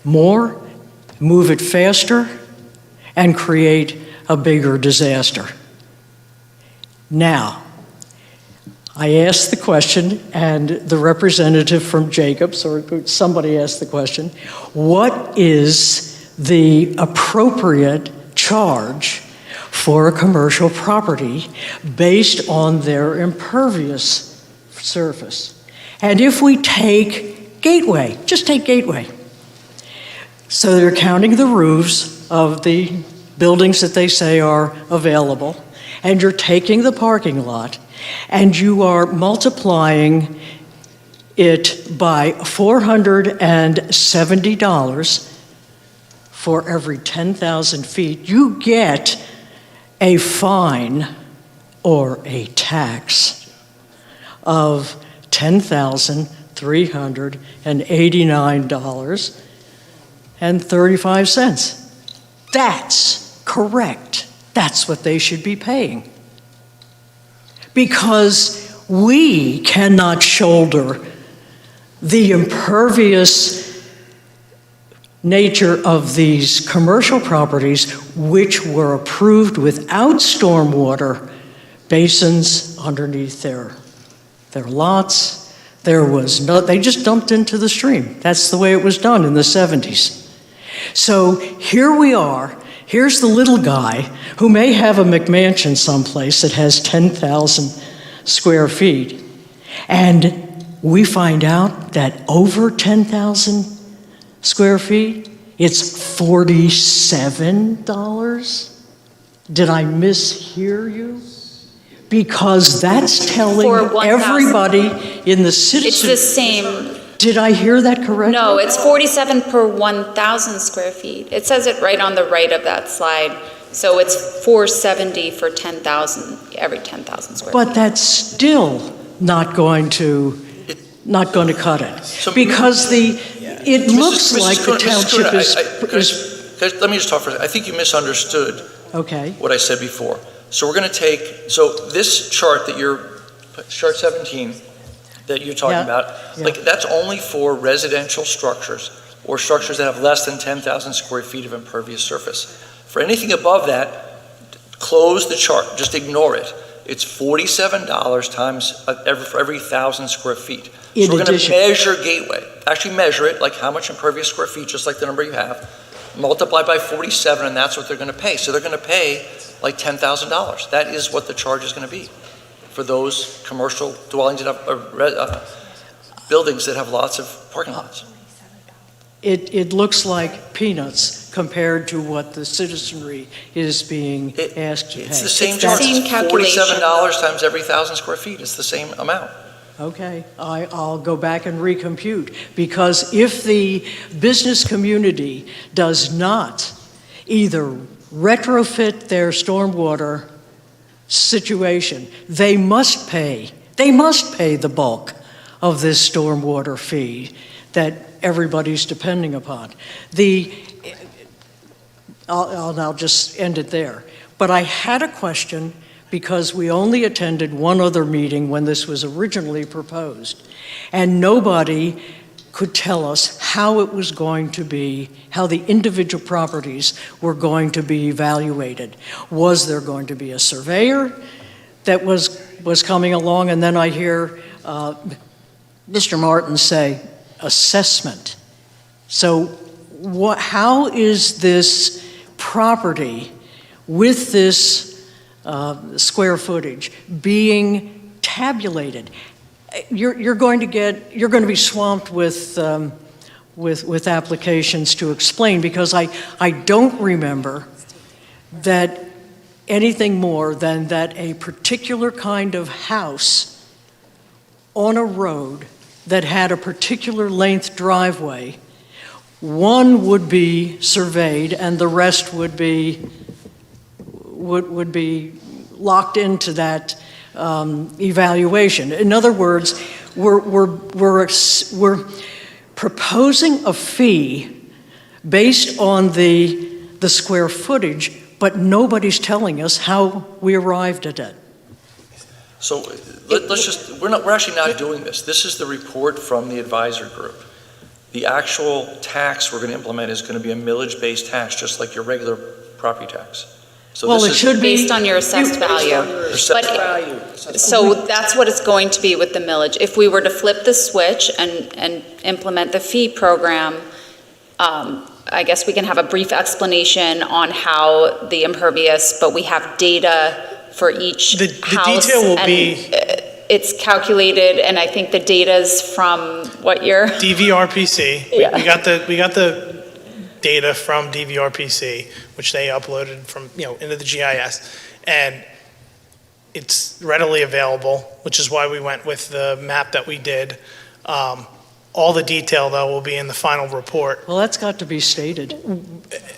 more, move it faster, and create a bigger disaster. Now, I asked the question, and the representative from Jacobs, or somebody asked the question, what is the appropriate charge for a commercial property based on their impervious surface? And if we take Gateway, just take Gateway. So they're counting the roofs of the buildings that they say are available, and you're taking the parking lot, and you are multiplying it by $470 for every 10,000 feet. You get a fine or a tax of $10,389.35. That's correct. That's what they should be paying. Because we cannot shoulder the impervious nature of these commercial properties, which were approved without stormwater basins underneath their lots. There was no, they just dumped into the stream. That's the way it was done in the 70s. So here we are. Here's the little guy who may have a McMansion someplace that has 10,000 square feet. And we find out that over 10,000 square feet, it's $47? Did I mishear you? Because that's telling everybody in the citizen. It's the same. Did I hear that correctly? No, it's 47 per 1,000 square feet. It says it right on the right of that slide. So it's 470 for 10,000, every 10,000 square feet. But that's still not going to cut it. Because it looks like the township is. Let me just talk for a second. I think you misunderstood what I said before. So we're going to take, so this chart that chart 17, that you're talking Yeah. about, like, that's only for residential structures or structures that have less than 10,000 square feet of impervious surface. For anything above that, close the chart, just ignore it. It's $47 times for every 1,000 square feet. In So we're going to addition- measure Gateway, actually measure it, like how much impervious square feet, just like the number you have, multiply by 47, and that's what they're going to pay. So they're going to pay like $10,000. That is what the charge is going to be for those commercial dwellings that have, buildings that have lots of parking lots. It looks like peanuts compared to what the citizenry is being asked to pay. It's the same It's charge. the same It's calculation. $47 times every 1,000 square feet. It's the same amount. Okay, I'll go back and recompute, because if the business community does not either retrofit their stormwater situation, they must pay the bulk of this stormwater fee that everybody's depending upon. I'll just end it there. But I had a question, because we only attended one other meeting when this was originally proposed, and nobody could tell us how it was going to be, how the individual properties were going to be evaluated. Was there going to be a surveyor that was coming along? And then I hear Mr. Martin say assessment. So how is this property with this square footage being tabulated? You're going to be swamped with applications to explain, because I don't remember that anything more than that a particular kind of house on a road that had a particular length driveway, one would be surveyed and the rest would be locked into that evaluation. In other words, we're proposing a fee based on the square footage, but nobody's telling us how we arrived at it. So we're actually not doing this. This is the report from the advisory group. The actual tax we're going to implement is going to be a millage-based tax, just like your regular property tax. So Well, this it is should be Based on your assessed value. So that's what it's going to be with the millage. If we were to flip the switch and implement the fee program, I guess we can have a brief explanation on how the impervious, but we have data for each The house. detail will and be- It's calculated, and I think the data's from what year? DVRPC. We Yeah. got the data from DVRPC, which they uploaded from, into the GIS. And it's readily available, which is why we went with the map that we did. All the detail, though, will be in the final report. Well, that's got to be stated.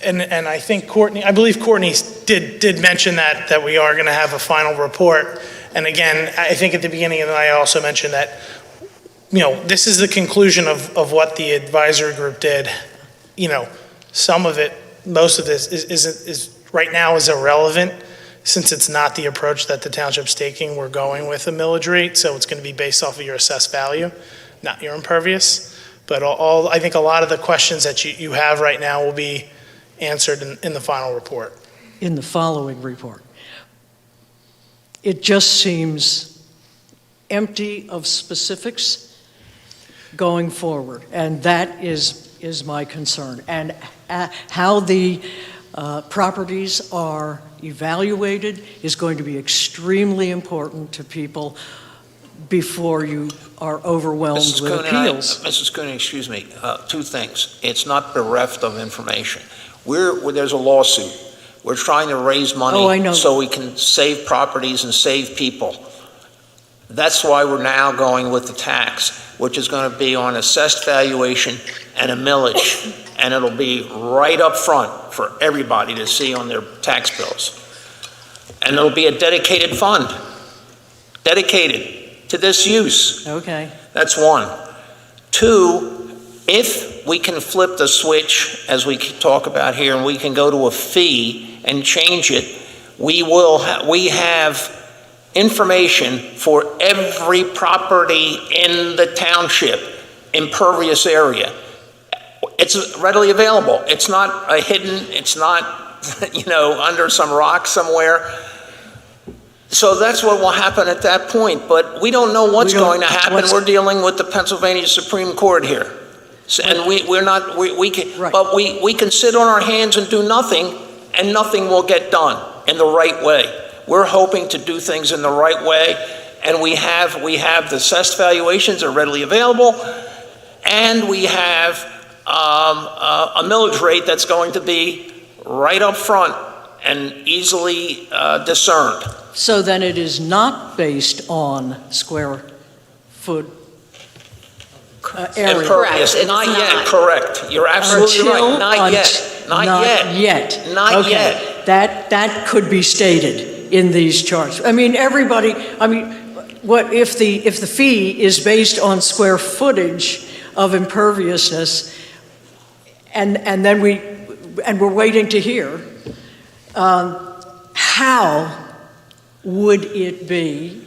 And I think I believe Courtney did mention that we are going to have a final report. And again, I think at the beginning of the night, I also mentioned that, this is the conclusion of what the advisory group did. Some of it, most of this is right now is irrelevant, since it's not the approach that the township's taking. We're going with a millage rate, so it's going to be based off of your assessed value, not your impervious. But I think a lot of the questions that you have right now will be answered in the final report. In the following report. It just seems empty of specifics going forward, and that is my concern. And how the properties are evaluated is going to be extremely important to people before you are overwhelmed with appeals. Mrs. Coonan, excuse me, two things. It's not bereft of information. There's a lawsuit. We're trying to raise money Oh, I know. so we can save properties and save people. That's why we're now going with the tax, which is going to be on assessed valuation and a millage, and it'll be right up front for everybody to see on their tax bills. And it'll be a dedicated fund, dedicated to this use. Okay. That's one. Two, if we can flip the switch, as we talk about here, and we can go to a fee and change it, we have information for every property in the township impervious area. It's readily available. It's not a hidden, it's not, under some rock somewhere. So that's what will happen at that point, but we don't know what's going to happen. We're dealing with the Pennsylvania Supreme Court here. And we can sit on our hands and do nothing, and nothing will get done in the right way. We're hoping to do things in the right way, and we have the assessed valuations are readily available, and we have a millage rate that's going to be right up front and easily discerned. So then it is not based on square foot area. Impervious, not yet, correct. You're absolutely right, not yet. Not yet. That could be stated in these charts. I mean, what if the fee is based on square footage of imperviousness, and we're waiting to hear, how would it be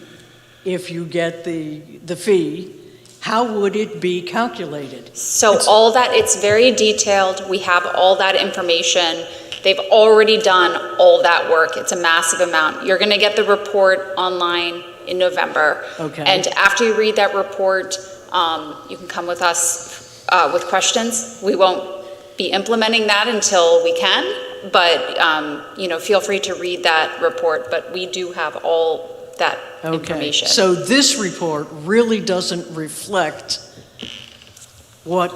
if you get the fee? How would it be calculated? So it's very detailed. We have all that information. They've already done all that work. It's a massive amount. You're going to get the report online in November. Okay. And after you read that report, you can come with us with questions. We won't be implementing that until we can, but feel free to read that report. But we do have all that information. So this report really doesn't reflect what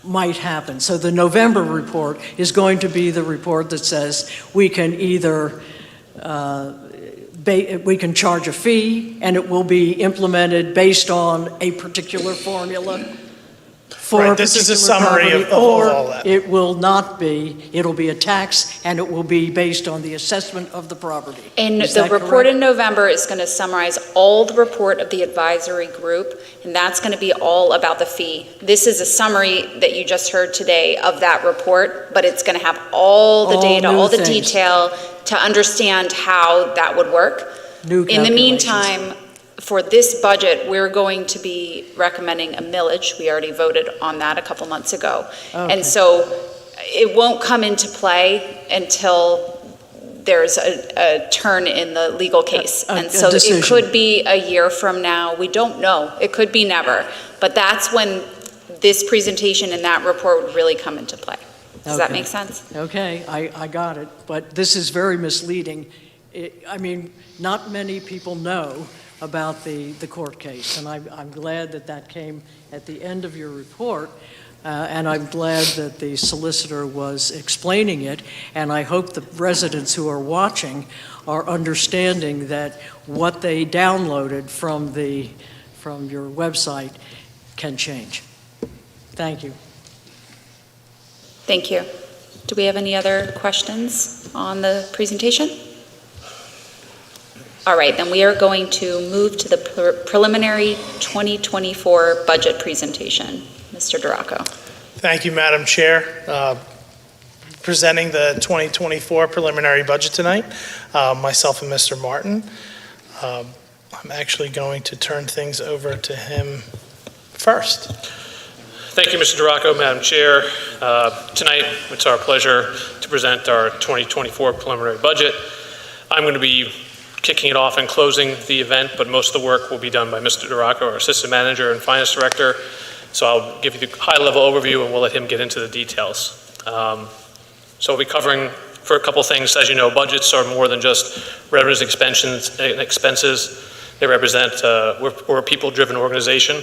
might happen. So the November report is going to be the report that says we can either we can charge a fee, and it will be implemented based on a particular formula for a This is a particular summary property, of all that. it will not be. It'll be a tax, and it will be based on the assessment of the property. And Is the that report correct? in November is going to summarize all the report of the advisory group, and that's going to be all about the fee. This is a summary that you just heard today of that report, but it's going to have all the data, new all the things. detail to understand how that would work. New In the calculations. meantime, for this budget, we're going to be recommending a millage. We already voted on that a couple months ago. Okay. And so it won't come into play until there's a turn in the legal case. And so decision. it could be a year from now. We don't know. It could be never. But that's when this presentation and that report would really come into play. Does that Okay. make sense? Okay, I got it, but this is very misleading. Not many people know about the court case, and I'm glad that came at the end of your report, and I'm glad that the solicitor was explaining it, and I hope the residents who are watching are understanding that what they downloaded from your website can change. Thank you. Thank you. Do we have any other questions on the presentation? All right, then we are going to move to the preliminary 2024 budget presentation. Mr. Duraco. Thank you, Madam Chair. Presenting the 2024 preliminary budget tonight, myself and Mr. Martin. I'm actually going to turn things over to him first. Thank you, Mr. Duraco, Madam Chair. Tonight, it's our pleasure to present our 2024 preliminary budget. I'm going to be kicking it off and closing the event, but most of the work will be done by Mr. Duraco, our Assistant Manager and Finance Director. So I'll give you the high-level overview, and we'll let him get into the details. So we'll be covering for a couple things. As you know, budgets are more than just revenues and expenses. They represent, we're a people-driven organization.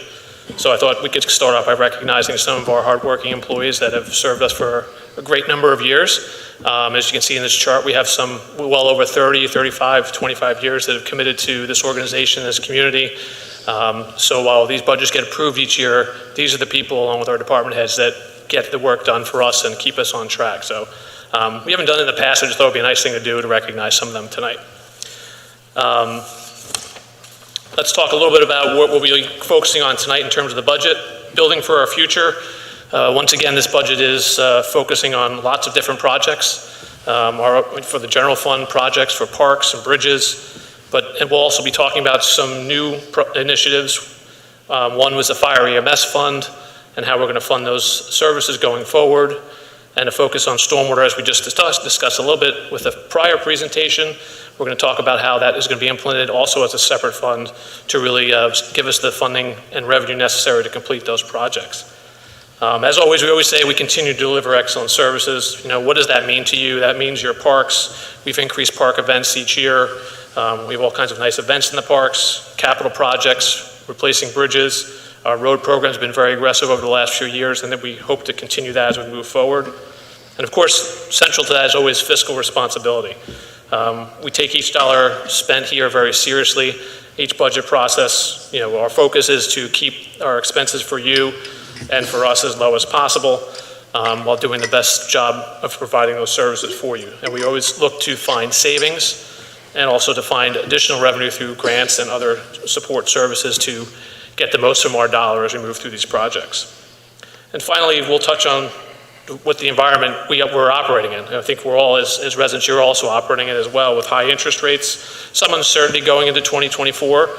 So I thought we could start off by recognizing some of our hardworking employees that have served us for a great number of years. As you can see in this chart, we have some well over 30, 35, 25 years that have committed to this organization, this community. So while these budgets get approved each year, these are the people, along with our department heads, that get the work done for us and keep us on track. So we haven't done it in the past. I just thought it would be a nice thing to do to recognize some of them tonight. Let's talk a little bit about what we'll be focusing on tonight in terms of the budget, building for our future. Once again, this budget is focusing on lots of different projects. For the general fund projects for parks and bridges, And we'll also be talking about some new initiatives. One was the Fire EMS Fund and how we're going to fund those services going forward, and a focus on stormwater, as we just discussed a little bit with the prior presentation. We're going to talk about how that is going to be implemented also as a separate fund to really give us the funding and revenue necessary to complete those projects. As always, we always say we continue to deliver excellent services. You know, what does that mean to you? That means your parks. We've increased park events each year. We have all kinds of nice events in the parks, capital projects, replacing bridges. Our road program's been very aggressive over the last few years, and that we hope to continue that as we move forward. And of course, central to that is always fiscal responsibility. We take each dollar spent here very seriously. Each budget process, you know, our focus is to keep our expenses for you and for us as low as possible, while doing the best job of providing those services for you. And we always look to find savings and also to find additional revenue through grants and other support services to get the most from our dollar as we move through these projects. And finally, we'll touch on what the environment we're operating in. I think we're all, as residents, you're also operating in as well, with high interest rates, some uncertainty going into 2024.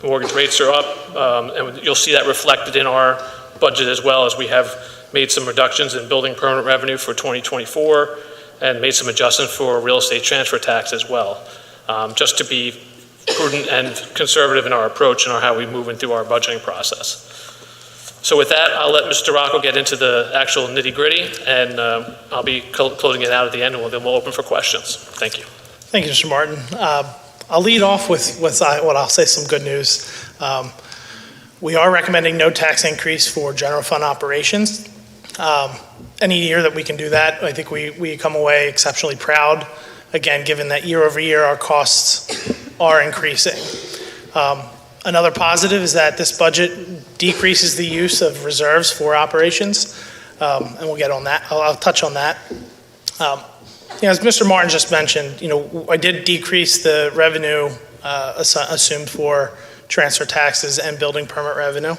Mortgage rates are up, and you'll see that reflected in our budget as well, as we have made some reductions in building permit revenue for 2024 and made some adjustments for real estate transfer tax as well, just to be prudent and conservative in our approach and how we move into our budgeting process. So with that, I'll let Mr. Rocco get into the actual nitty-gritty, and I'll be closing it out at the end, and then we'll open for questions. Thank you. Thank you, Mr. Martin. I'll lead off with what I'll say some good news. We are recommending no tax increase for general fund operations. Any year that we can do that, I think we come away exceptionally proud, again, given that year over year our costs are increasing. Another positive is that this budget decreases the use of reserves for operations, and we'll get on that. I'll touch on that. As Mr. Martin just mentioned, I did decrease the revenue assumed for transfer taxes and building permit revenue.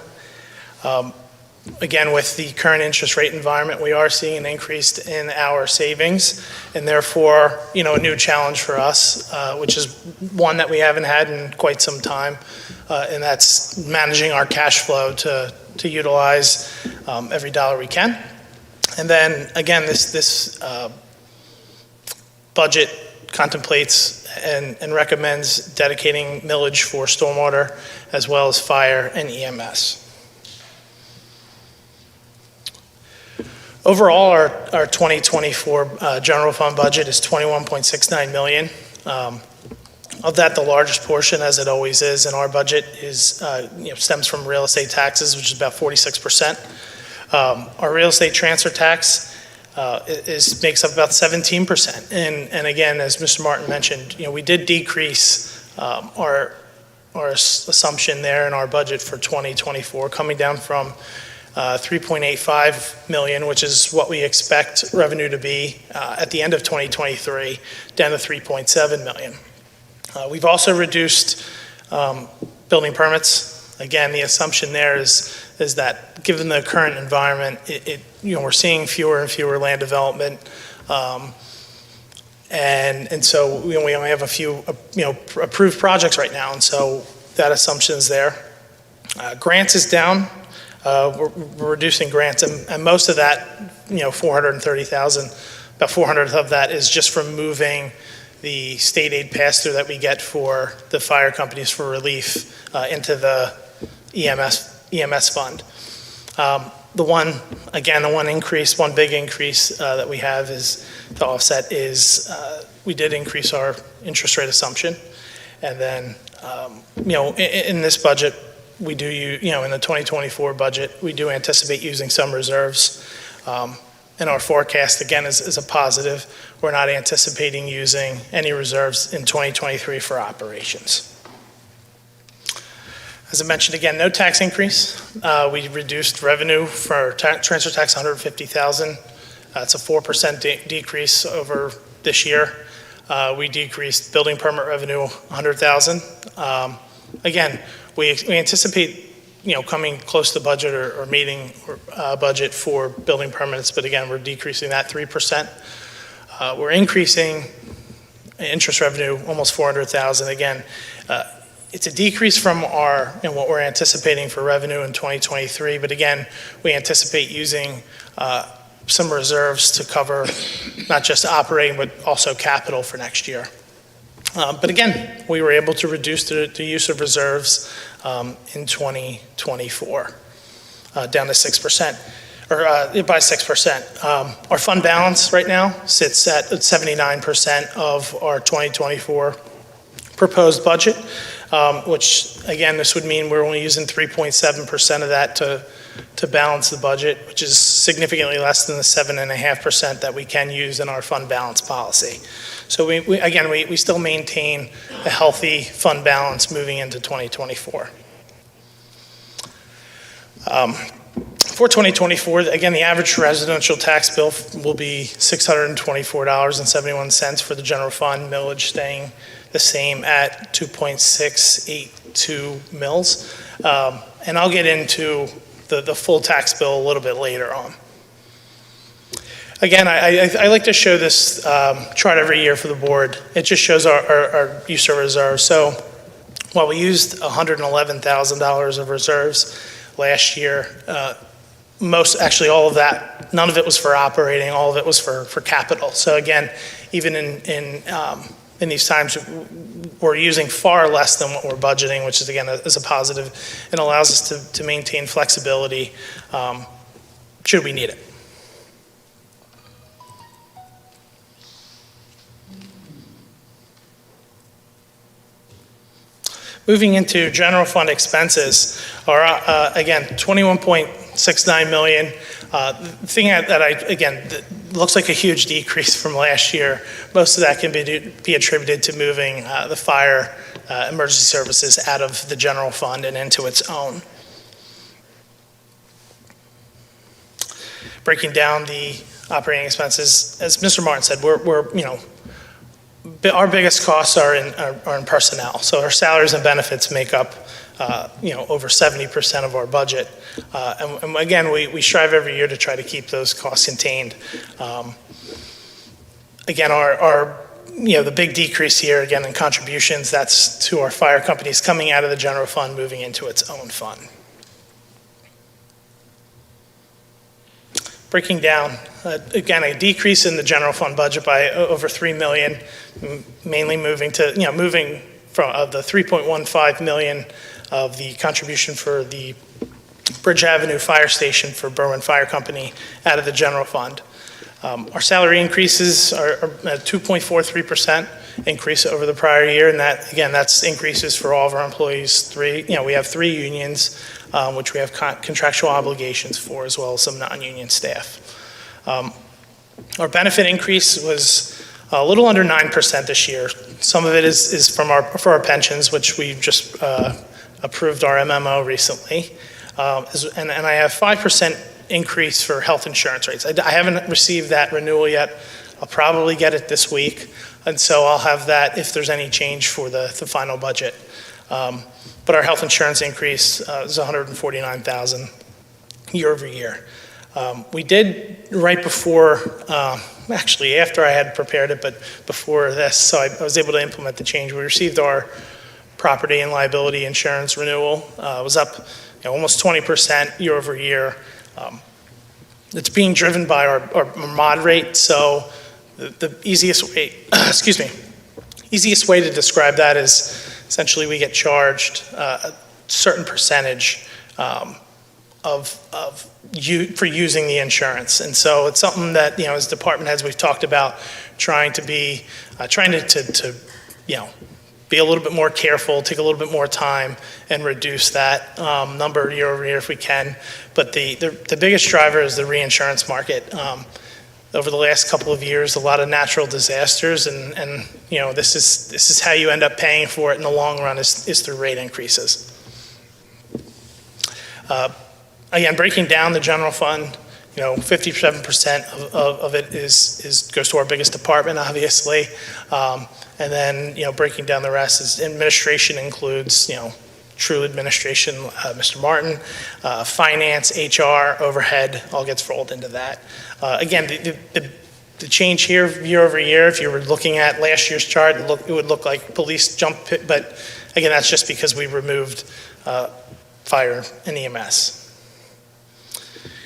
Again, with the current interest rate environment, we are seeing an increase in our savings, and therefore, a new challenge for us, which is one that we haven't had in quite some time, and that's managing our cash flow to utilize every dollar we can. And then, again, this budget contemplates and recommends dedicating millage for stormwater as well as fire and EMS. Overall, our 2024 general fund budget is $21.69 million. Of that, the largest portion, as it always is in our budget, is stems from real estate taxes, which is about 46%. Our real estate transfer tax makes up about 17%. And again, as Mr. Martin mentioned, we did decrease our assumption there in our budget for 2024, coming down from $3.85 million, which is what we expect revenue to be at the end of 2023, down to $3.7 million. We've also reduced building permits. Again, the assumption there is that given the current environment, we're seeing fewer and fewer land development, and so we only have a few approved projects right now, and so that assumption is there. Grants is down. We're reducing grants, and most of that, $430,000, about 400 of that is just from moving the state aid pass-through that we get for the fire companies for relief into the EMS fund. The one big increase that we have is to offset is we did increase our interest rate assumption, and then in this budget we do in the 2024 budget we do anticipate using some reserves. And our forecast, again, is a positive. We're not anticipating using any reserves in 2023 for operations. As I mentioned, again, no tax increase. We reduced revenue for transfer tax $150,000. It's a 4% decrease over this year. We decreased building permit revenue $100,000. Again, we anticipate coming close to budget or meeting budget for building permits, but again, we're decreasing that 3%. We're increasing interest revenue, almost $400,000. Again, it's a decrease from what we're anticipating for revenue in 2023, but again, we anticipate using some reserves to cover not just operating, but also capital for next year. But again, we were able to reduce the use of reserves in 2024 down to 6%, or by 6%. Our fund balance right now sits at 79% of our 2024 proposed budget, which again, this would mean we're only using 3.7% of that to balance the budget, which is significantly less than the 7.5% that we can use in our fund balance policy. So we still maintain a healthy fund balance moving into 2024. For 2024, again, the average residential tax bill will be $624.71 for the general fund, millage staying the same at 2.682 mils. And I'll get into the full tax bill a little bit later on. Again, I like to show this chart every year for the board. It just shows our use of reserves. So while we used $111,000 of reserves last year, actually all of that, none of it was for operating, all of it was for capital. So again, even in these times, we're using far less than what we're budgeting, which is again is a positive and allows us to maintain flexibility should we need it. Moving into general fund expenses, are again $21.69 million. The thing that looks like a huge decrease from last year. Most of that can be attributed to moving the fire emergency services out of the general fund and into its own. Breaking down the operating expenses, as Mr. Martin said, our biggest costs are in personnel. So our salaries and benefits make up, over 70% of our budget. And again, we strive every year to try to keep those costs contained. Again, the big decrease here, again, in contributions, that's to our fire companies coming out of the general fund, moving into its own fund. Breaking down, again, a decrease in the general fund budget by over $3 million, mainly moving from the $3.15 million of the contribution for the Bridge Avenue Fire Station for Berwyn Fire Company out of the general fund. Our salary increases are a 2.43% increase over the prior year, and that's increases for all of our employees. We have 3 unions, which we have contractual obligations for, as well as some non-union staff. Our benefit increase was a little under 9% this year. Some of it is for our pensions, which we've just approved our MMO recently. And I have 5% increase for health insurance rates. I haven't received that renewal yet. I'll probably get it this week, and so I'll have that if there's any change for the final budget. But our health insurance increase is $149,000 year over year. We did right before, actually after I had prepared it, but before this, so I was able to implement the change. We received our property and liability insurance renewal. It was up almost 20% year over year. It's being driven by our mod rate, so the easiest way, easiest way to describe that is essentially we get charged a certain percentage for using the insurance. And so it's something that, as department heads, we've talked about trying to be a little bit more careful, take a little bit more time, and reduce that number year over year if we can. But the biggest driver is the reinsurance market. Over the last couple of years, a lot of natural disasters, and this is how you end up paying for it in the long run is through rate increases. Again, breaking down the general fund, 57% of it goes to our biggest department, obviously. And then, breaking down the rest is administration includes, true administration, Mr. Martin, finance, HR, overhead, all gets rolled into that. Again, the The change here, year over year, if you were looking at last year's chart, it would look like police jumped, but again, that's just because we removed fire and EMS.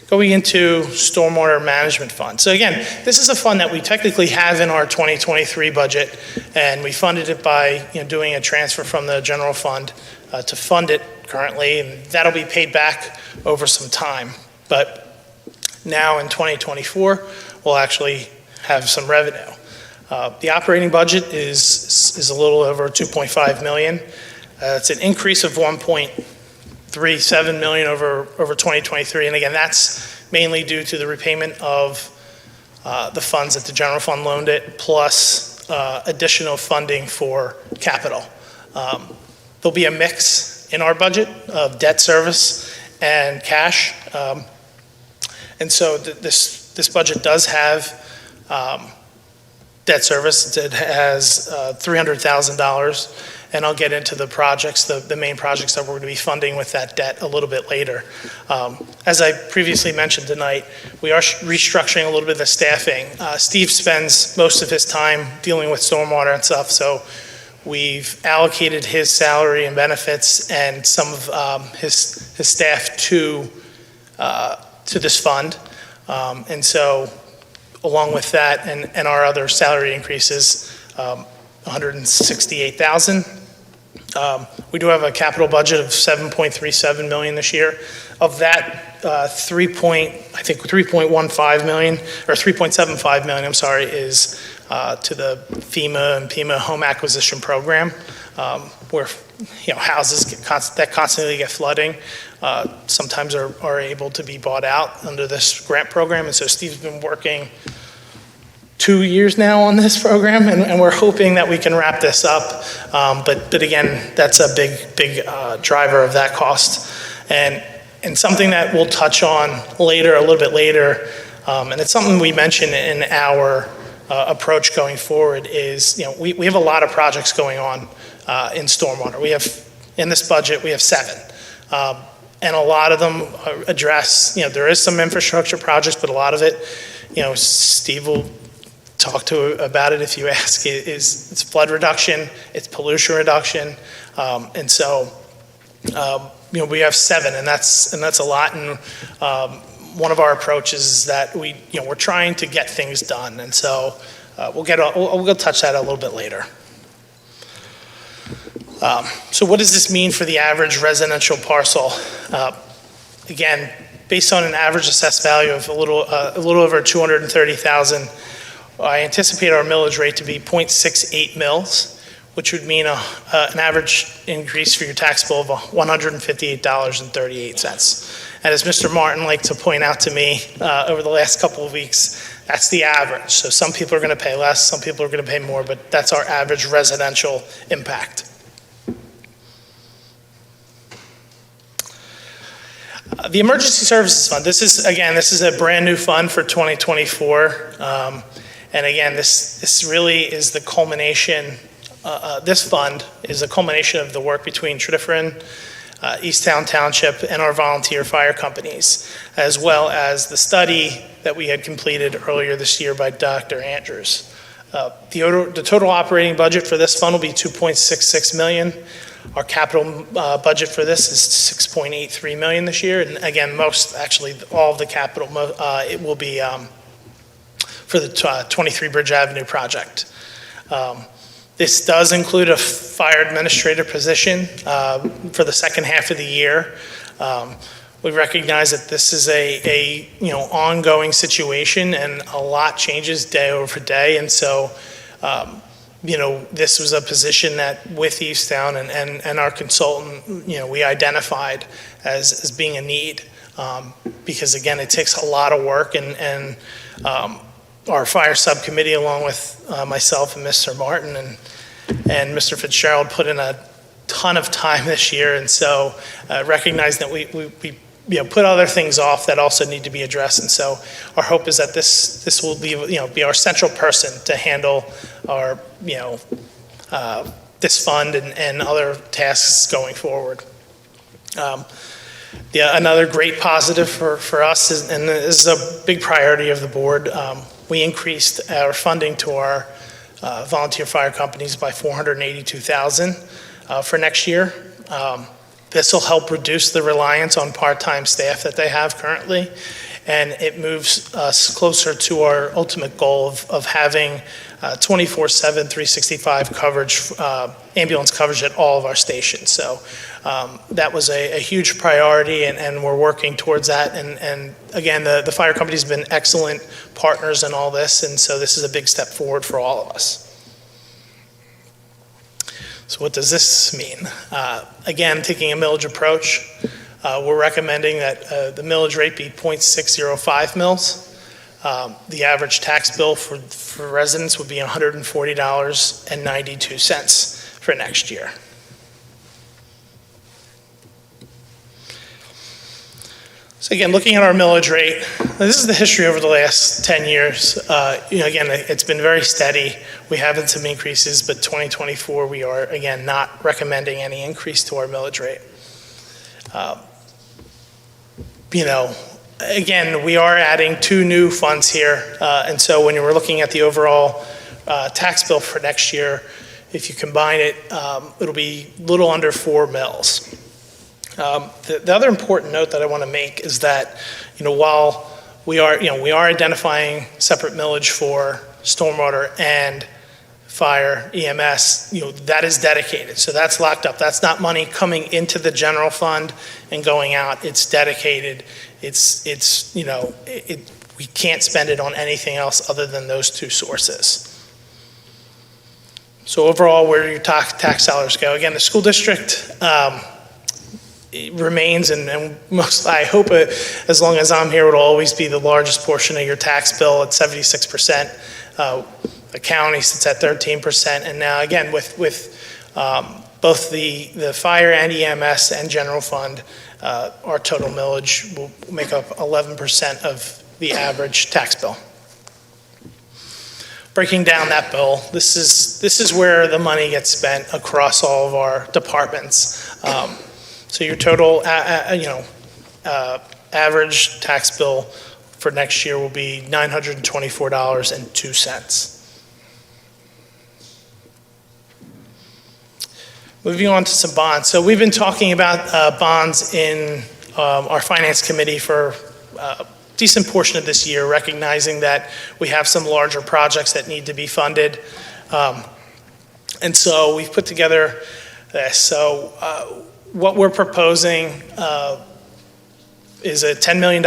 Going into stormwater management fund. So again, this is a fund that we technically have in our 2023 budget, and we funded it by doing a transfer from the general fund to fund it currently, and that'll be paid back over some time. But now in 2024, we'll actually have some revenue. The operating budget is a little over 2.5 million. It's an increase of 1.37 million over 2023, and again, that's mainly due to the repayment of the funds that the general fund loaned it, plus additional funding for capital. There'll be a mix in our budget of debt service and cash, and so this budget does have debt service. It has $300,000, and I'll get into the projects, the main projects that we're going to be funding with that debt a little bit later. As I previously mentioned tonight, we are restructuring a little bit of the staffing. Steve spends most of his time dealing with stormwater and stuff, so we've allocated his salary and benefits and some of his staff to this fund. And so along with that and our other salary increases, $168,000. We do have a capital budget of $7.37 million this year. Of that, 3.15 million, or 3.75 million, I'm sorry, is to the FEMA and PEMA home acquisition program, where houses that constantly get flooding sometimes are able to be bought out under this grant program. And so Steve's been working 2 years now on this program, and we're hoping that we can wrap this up. But again, that's a big driver of that cost. And something that we'll touch on later, a little bit later, and it's something we mentioned in our approach going forward is, we have a lot of projects going on in stormwater. We have, in this budget, we have 7. And a lot of them address, there is some infrastructure projects, but a lot of it, Steve will talk to about it if you ask. It's flood reduction, it's pollution reduction, and so we have 7, and that's a lot. And one of our approaches is that we're trying to get things done, and so we'll touch that a little bit later. So what does this mean for the average residential parcel? Again, based on an average assessed value of a little over 230,000. I anticipate our millage rate to be 0.68 mils, which would mean an average increase for your tax bill of $158.38. And as Mr. Martin liked to point out to me over the last couple of weeks, that's the average. So some people are going to pay less, some people are going to pay more, but that's our average residential impact. The Emergency Services Fund, this is a brand new fund for 2024. And again, this really is the culmination, this fund is a culmination of the work between Tredyffrin, Township, and our volunteer fire companies, as well as the study that we had completed earlier this year by Dr. Andrews. The total operating budget for this fund will be $2.66 million. Our capital budget for this is $6.83 million this year. And again, all of the capital, it will be for the 23 Bridge Avenue project. This does include a fire administrator position for the second half of the year. We recognize that this is a ongoing situation, and a lot changes day over day, and so this was a position that with Easttown and our consultant, we identified as being a need, because again, it takes a lot of work, and our fire subcommittee, along with myself and Mr. Martin and Mr. Fitzgerald, put in a ton of time this year, and so recognize that we put other things off that also need to be addressed. And so our hope is that this will be our central person to handle our this fund and other tasks going forward. Another great positive for us is, and this is a big priority of the board, We increased our funding to our volunteer fire companies by $482,000 for next year. This will help reduce the reliance on part-time staff that they have currently, and it moves us closer to our ultimate goal of having 24/7, 365 coverage, ambulance coverage at all of our stations. So that was a huge priority, and we're working towards that. And again, the fire company's been excellent partners in all this, and so this is a big step forward for all of us. So what does this mean? Again, taking a millage approach, we're recommending that the millage rate be 0.605 mils. The average tax bill for residents would be $140.92 for next year. So again, looking at our millage rate, this is the history over the last 10 years. Again, it's been very steady. We have had some increases, but 2024, we are, again, not recommending any increase to our millage rate. Again, we are adding 2 new funds here, and so when we're looking at the overall tax bill for next year, if you combine it, it'll be a little under 4 mils. The other important note that I want to make is that, while we are identifying separate millage for stormwater and fire, EMS, that is dedicated. So that's locked up. That's not money coming into the general fund and going out. It's dedicated. We can't spend it on anything else other than those 2 sources. So overall, where do your tax dollars go? Again, the school district remains, and I hope as long as I'm here, it'll always be the largest portion of your tax bill at 76%. The county sits at 13%, and now again with both the fire and EMS and general fund, our total millage will make up 11% of the average tax bill. Breaking down that bill, this is where the money gets spent across all of our departments. So your total, average tax bill for next year will be $924.02. Moving on to some bonds. So we've been talking about bonds in our finance committee for a decent portion of this year, recognizing that we have some larger projects that need to be funded. And so we've put together this. So what we're proposing is a $10 million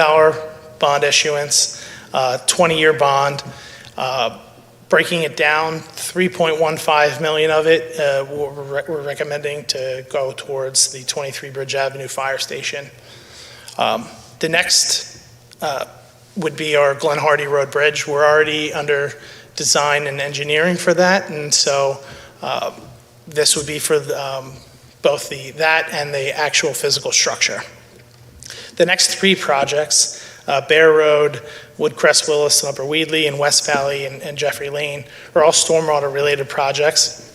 bond issuance, 20-year bond. Breaking it down, 3.15 million of it we're recommending to go towards the 23 Bridge Avenue Fire Station. The next would be our Glen Hardy Road Bridge. We're already under design and engineering for that, and so this would be for both that and the actual physical structure. The next 3 projects, Bear Road, Woodcrest, Willis, and Upper Weedley, and West Valley and Jeffrey Lane, are all stormwater-related projects.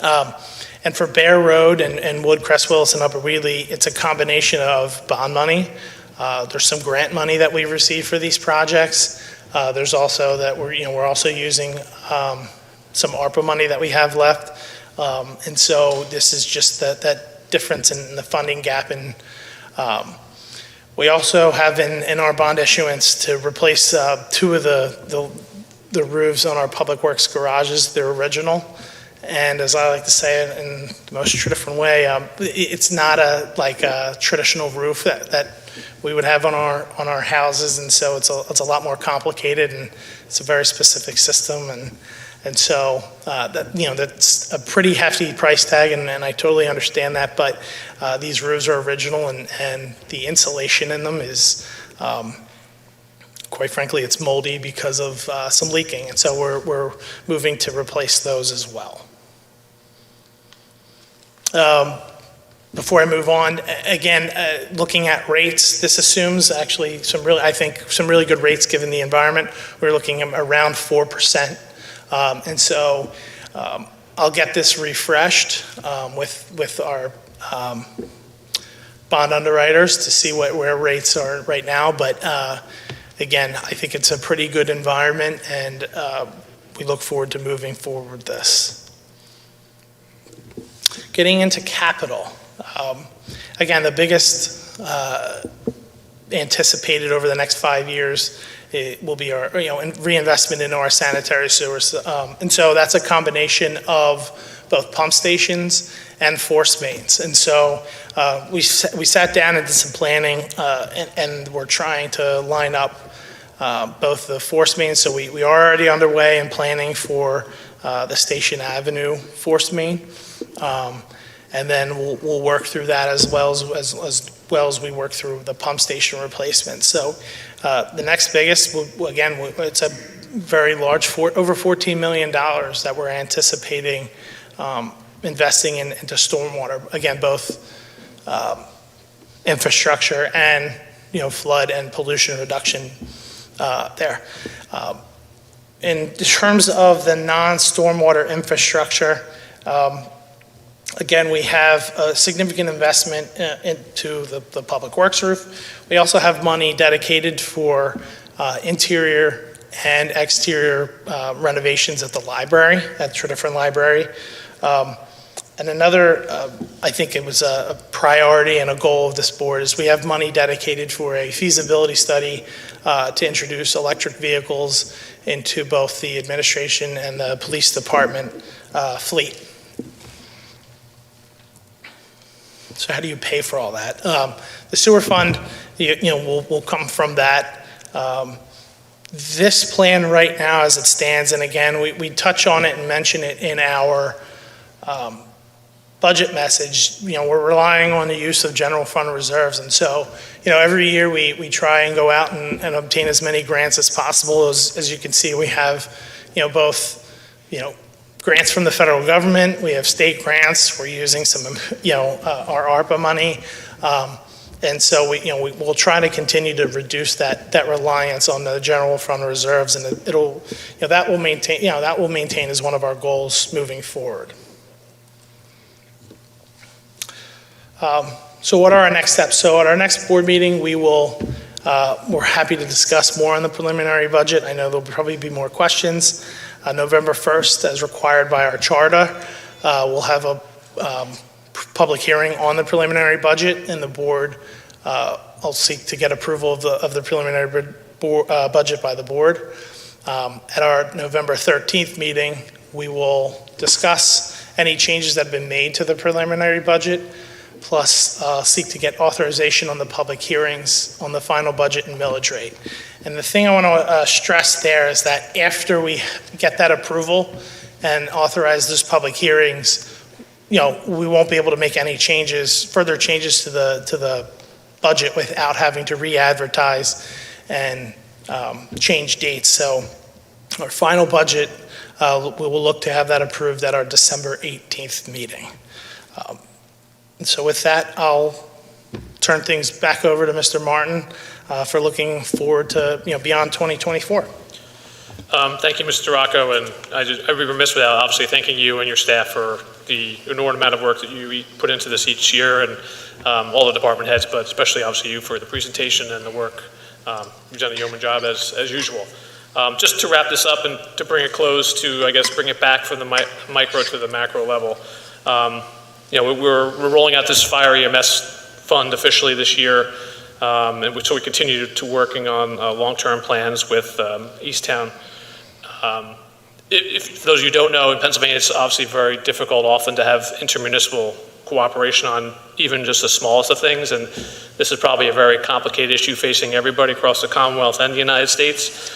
And for Bear Road and Woodcrest, Willis, and Upper Weedley, it's a combination of bond money. There's some grant money that we receive for these projects. There's also that we're also using some ARPA money that we have left. And so this is just that difference in the funding gap. And we also have in our bond issuance to replace 2 of the roofs on our public works garages. They're original. And as I like to say it in the most Tredyffrin way, it's not a traditional roof that we would have on our houses, and so it's a lot more complicated, and it's a very specific system, and so that's a pretty hefty price tag, and I totally understand that. But these roofs are original, and the insulation in them is, quite frankly, it's moldy because of some leaking, and so we're moving to replace those as well. Before I move on, again, looking at rates, this assumes actually some really good rates given the environment. We're looking at around 4%. And so I'll get this refreshed with our bond underwriters to see where rates are right now. But again, I think it's a pretty good environment, and we look forward to moving forward with this. Getting into capital. Again, the biggest anticipated over the next 5 years it will be our reinvestment into our sanitary sewers. And so that's a combination of both pump stations and force mains. And so we sat down and did some planning, and we're trying to line up both the force mains. So we are already underway in planning for the Station Avenue force main. And then we'll work through that as well as we work through the pump station replacement. So the next biggest, again, it's a very large, over $14 million that we're anticipating investing into stormwater. Again, both infrastructure and flood and pollution reduction there. In terms of the non-stormwater infrastructure, again, we have a significant investment into the public works roof. We also have money dedicated for interior and exterior renovations at the library, at Tredyffrin Library. And another, I think it was a priority and a goal of this board, is we have money dedicated for a feasibility study to introduce electric vehicles into both the administration and the police department fleet. So how do you pay for all that? The sewer fund, will come from that. This plan right now as it stands, and again, we touch on it and mention it in our budget message, we're relying on the use of general fund reserves. And so, every year we try and go out and obtain as many grants as possible. As you can see, we have, both, grants from the federal government, we have state grants, we're using some, our ARPA money. And so we'll try to continue to reduce that reliance on the general fund reserves, and it'll, that will maintain as one of our goals moving forward. So what are our next steps? So at our next board meeting, we're happy to discuss more on the preliminary budget. I know there'll probably be more questions. November 1st, as required by our charter, we'll have a public hearing on the preliminary budget, and the board will seek to get approval of the preliminary budget by the board. At our November 13th meeting, we will discuss any changes that have been made to the preliminary budget, plus seek to get authorization on the public hearings on the final budget and millage rate. And the thing I want to stress there is that after we get that approval and authorize those public hearings, we won't be able to make any further changes to the budget without having to re-advertise and change dates. So our final budget, we will look to have that approved at our December 18th meeting. And so with that, I'll turn things back over to Mr. Martin for looking forward to beyond 2024. Thank you, Mr. Rocco, and I'd be remiss without obviously thanking you and your staff for the inordinate amount of work that you put into this each year, and all the department heads, but especially obviously you for the presentation and the work. You've done a yeoman job as usual. Just to wrap this up and to bring it close to, I guess, bring it back from the micro to the macro level. We're rolling out this fire EMS fund officially this year, and so we continue to working on long-term plans with Easttown. If for those of you who don't know, in Pennsylvania, it's obviously very difficult often to have intermunicipal cooperation on even just the smallest of things, and this is probably a very complicated issue facing everybody across the Commonwealth and the United States.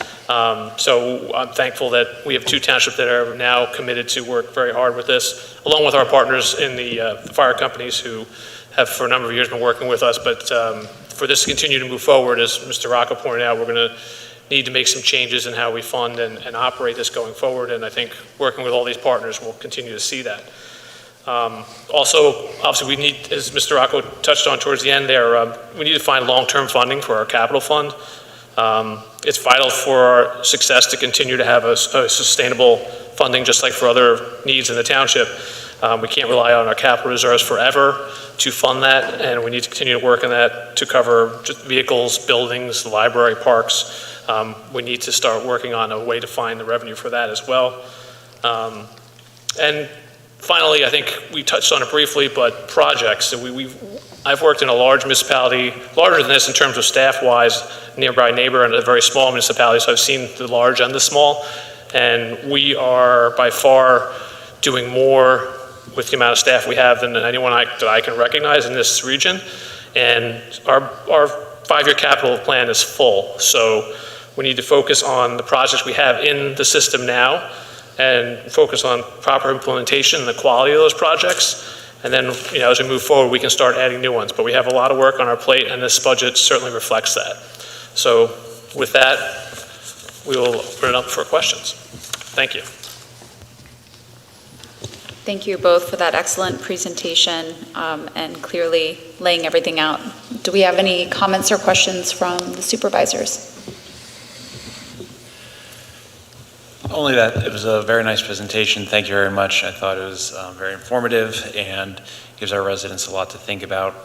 So I'm thankful that we have two townships that are now committed to work very hard with this, along with our partners in the fire companies who have for a number of years been working with us. But for this to continue to move forward, as Mr. Rocco pointed out, we're going to need to make some changes in how we fund and operate this going forward. And I think working with all these partners, we'll continue to see that. Also, obviously, we need, as Mr. Rocco touched on towards the end there, we need to find long-term funding for our capital fund. It's vital for our success to continue to have a sustainable funding, just like for other needs in the township. We can't rely on our capital reserves forever to fund that, and we need to continue to work on that to cover just vehicles, buildings, the library, parks, We need to start working on a way to find the revenue for that as well. And finally, I think we touched on it briefly, but projects. So I've worked in a large municipality, larger than this in terms of staff-wise, nearby neighbor, and a very small municipality, so I've seen the large and the small. And we are by far doing more with the amount of staff we have than anyone that I can recognize in this region. And our five-year capital plan is full. So we need to focus on the projects we have in the system now and focus on proper implementation and the quality of those projects. And then, as we move forward, we can start adding new ones. But we have a lot of work on our plate, and this budget certainly reflects that. So with that, we will open it up for questions. Thank you. Thank you both for that excellent presentation and clearly laying everything out. Do we have any comments or questions from the supervisors? Only that it was a very nice presentation. Thank you very much. I thought it was very informative and gives our residents a lot to think about.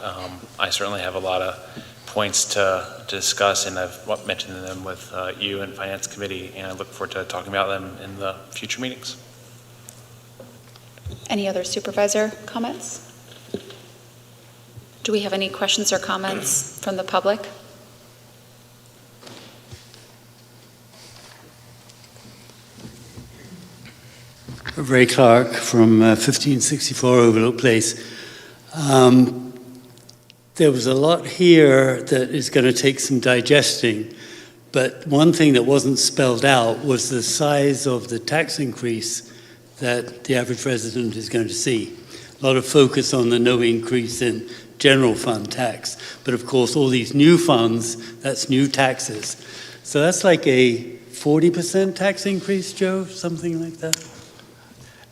I certainly have a lot of points to discuss, and I've mentioned them with you and Finance Committee, and I look forward to talking about them in the future meetings. Any other supervisor comments? Do we have any questions or comments from the public? Ray Clark from 1564 Overlook Place. There was a lot here that is going to take some digesting, but one thing that wasn't spelled out was the size of the tax increase that the average resident is going to see. A lot of focus on the no increase in general fund tax, but of course all these new funds, that's new taxes. So that's like a 40% tax increase, Joe, something like that?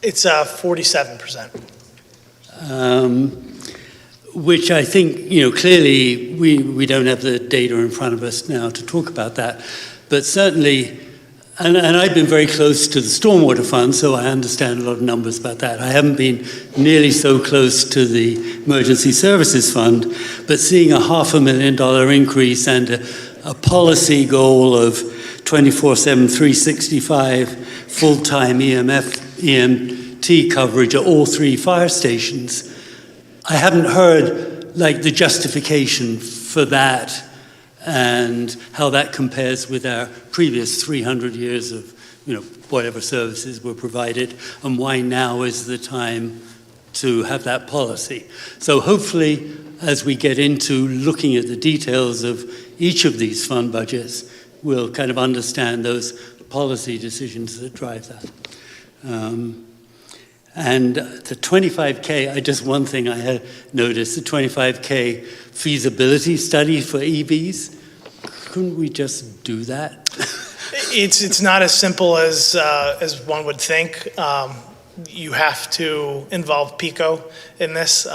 It's 47%. Which I think, clearly we don't have the data in front of us now to talk about that. But certainly, and I've been very close to the Stormwater Fund, so I understand a lot of numbers about that. I haven't been nearly so close to the Emergency Services Fund, but seeing a $500,000 increase and a policy goal of 24/7, 365 full-time EMT coverage at all three fire stations, I haven't heard the justification for that and how that compares with our previous 300 years of whatever services were provided, and why now is the time to have that policy. So hopefully, as we get into looking at the details of each of these fund budgets, we'll kind of understand those policy decisions that drive that. And the 25K, one thing I had noticed, the 25K feasibility study for EVs, couldn't we just do that? It's not as simple as one would think. You have to involve PICO in this.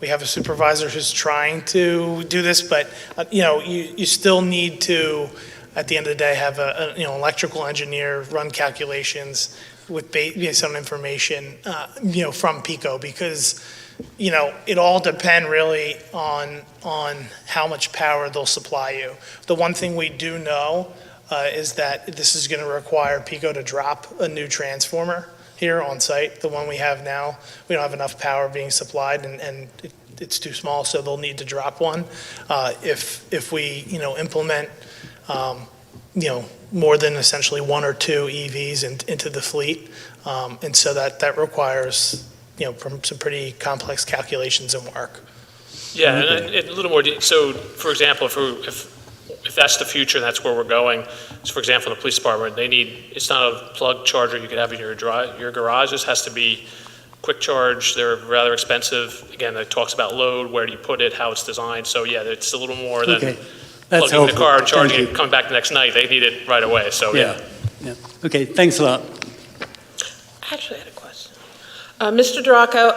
We have a supervisor who's trying to do this, but you still need to, at the end of the day, have an electrical engineer run calculations based on information, from PICO, because, it all depends really on how much power they'll supply you. The one thing we do know is that this is going to require PICO to drop a new transformer here on site. The one we have now, we don't have enough power being supplied, and it's too small, so they'll need to drop one. If we, implement, more than essentially one or two EVs into the fleet. And so that requires, some pretty complex calculations and work. Yeah, and a little more, so for example, if that's the future and that's where we're going, so for example, in the police department, it's not a plug charger you could have in your garage. This has to be quick charge. They're rather expensive. Again, it talks about load, where do you put it, how it's designed. So yeah, it's a little more than plugging in the car and charging it, coming back the next night. They need it right away, so yeah. Okay, thanks a lot. I actually had a question. Mr. Duraco,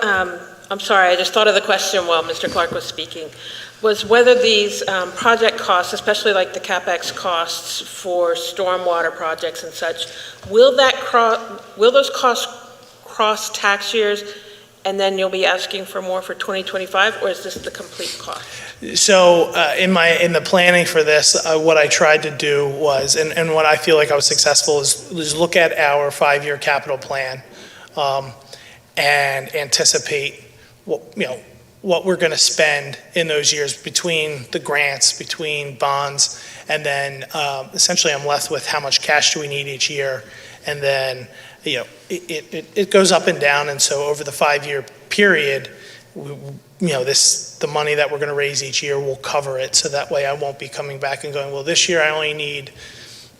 I'm sorry, I just thought of the question while Mr. Clark was speaking, was whether these project costs, especially like the CapEx costs for stormwater projects and such, will those costs cross tax years and then you'll be asking for more for 2025, or is this the complete cost? So in the planning for this, what I tried to do was, and what I feel like I was successful is look at our 5-year capital plan and anticipate what we're going to spend in those years between the grants, between bonds, and then essentially I'm left with how much cash do we need each year, and then it goes up and down, and so over the 5-year period, the money that we're going to raise each year will cover it, so that way I won't be coming back and going, well, this year I only need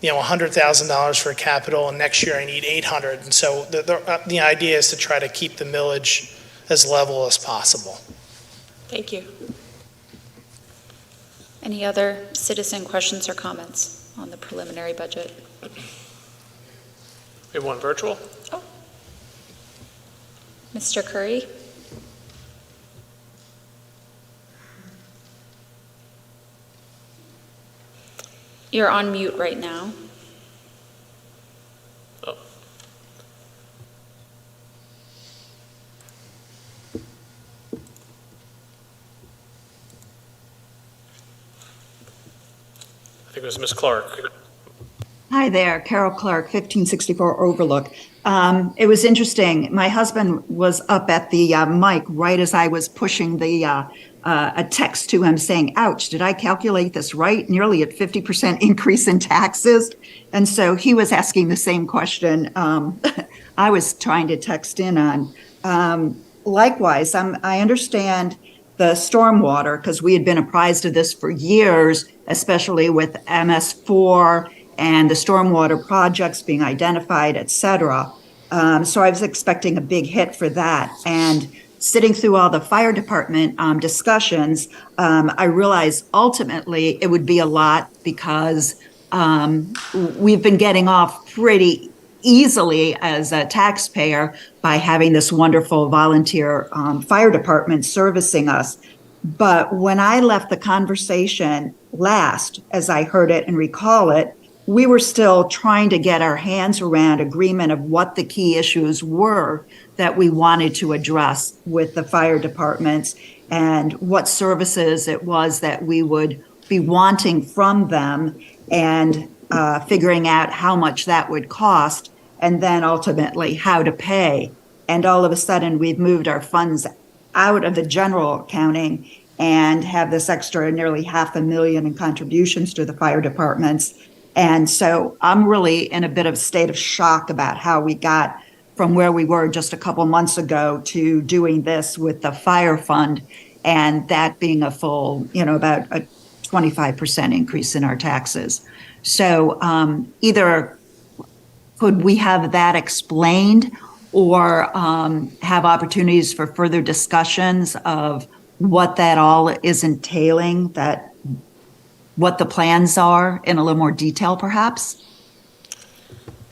$100,000 for capital, and next year I need 800. And so the idea is to try to keep the millage as level as possible. Thank you. Any other citizen questions or comments on the preliminary budget? We have one virtual. Mr. Curry? You're on mute right now. Oh. I think it was Ms. Clark. Hi there, Carol Clark, 1564 Overlook. It was interesting. My husband was up at the mic right as I was pushing a text to him saying, ouch, did I calculate this right? Nearly a 50% increase in taxes. And so he was asking the same question I was trying to text in on. Likewise, I understand the stormwater, because we had been apprised of this for years, especially with MS4 and the stormwater projects being identified, et cetera. So I was expecting a big hit for that. And sitting through all the fire department discussions, I realized ultimately it would be a lot because we've been getting off pretty easily as a taxpayer by having this wonderful volunteer fire department servicing us. But when I left the conversation last, as I heard it and recall it, we were still trying to get our hands around agreement of what the key issues were that we wanted to address with the fire departments and what services it was that we would be wanting from them, and figuring out how much that would cost, and then ultimately how to pay. And all of a sudden, we've moved our funds out of the general accounting and have this extra nearly $500,000 in contributions to the fire departments. And so I'm really in a bit of a state of shock about how we got from where we were just a couple months ago to doing this with the fire fund, and that being a full, about a 25% increase in our taxes. So either could we have that explained, or have opportunities for further discussions of what that all is entailing, what the plans are in a little more detail, perhaps?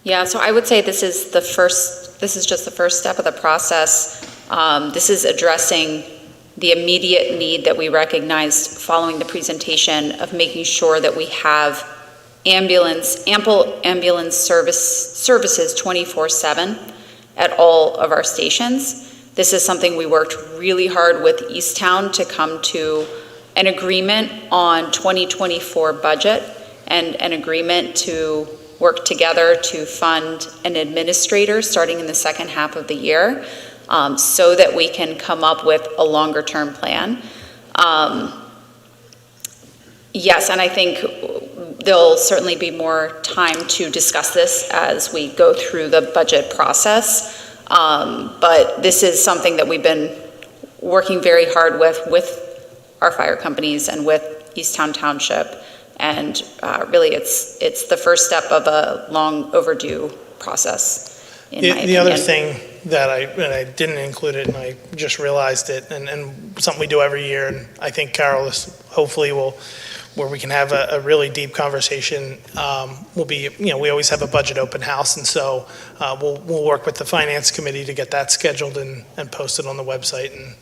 Yeah, so I would say this is just the first step of the process. This is addressing the immediate need that we recognized following the presentation of making sure that we have ample ambulance services 24/7 at all of our stations. This is something we worked really hard with Easttown to come to an agreement on 2024 budget and an agreement to work together to fund an administrator starting in the second half of the year, so that we can come up with a longer term plan. Yes, and I think there'll certainly be more time to discuss this as we go through the budget process. But this is something that we've been working very hard with our fire companies and with Easttown Township. And really, it's the first step of a long overdue process, in my opinion. The other thing that I didn't include it, and I just realized it, and something we do every year, and I think Carol hopefully will, where we can have a really deep conversation, will be, we always have a budget open house, and so we'll work with the finance committee to get that scheduled and posted on the website and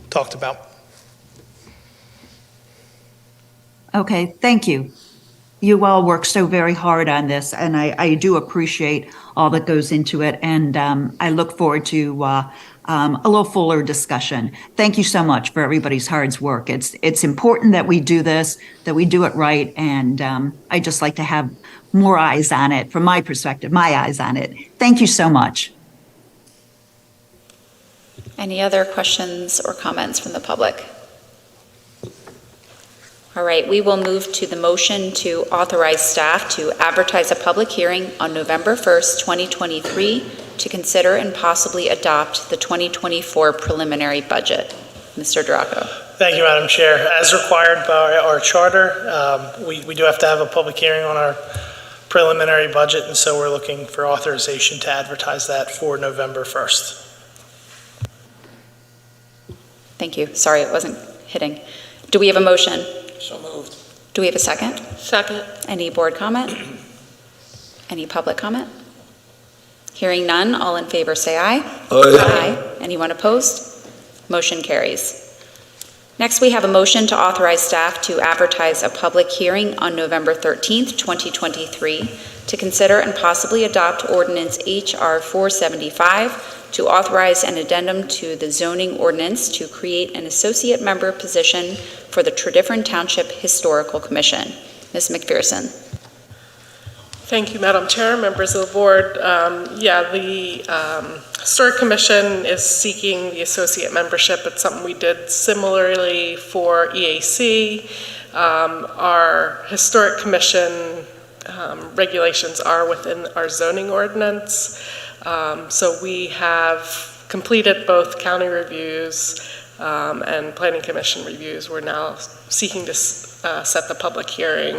talked about. Okay, thank you. You all work so very hard on this, and I do appreciate all that goes into it, and I look forward to a little fuller discussion. Thank you so much for everybody's hard work. It's important that we do this, that we do it right, and I just like to have more eyes on it, from my perspective, my eyes on it. Thank you so much. Any other questions or comments from the public? All right, we will move to the motion to authorize staff to advertise a public hearing on November 1st, 2023 to consider and possibly adopt the 2024 preliminary budget. Mr. Draco. Thank you, Madam Chair. As required by our charter, we do have to have a public hearing on our preliminary budget, and so we're looking for authorization to advertise that for November 1st. Thank you. Sorry, it wasn't hitting. Do we have a motion? So moved. Do we have a second? Second. Any board comment? Any public comment? Hearing none, all in favor say aye. Aye. Anyone opposed? Motion carries. Next, we have a motion to authorize staff to advertise a public hearing on November 13th, 2023 to consider and possibly adopt ordinance HR 475 to authorize an addendum to the zoning ordinance to create an associate member position for the Tredyffrin Township Historical Commission. Ms. McPherson. Thank you, Madam Chair, members of the board. The Historic Commission is seeking the associate membership. It's something we did similarly for EAC. Our Historic Commission regulations are within our zoning ordinance. So we have completed both county reviews and Planning Commission reviews. We're now seeking to set the public hearing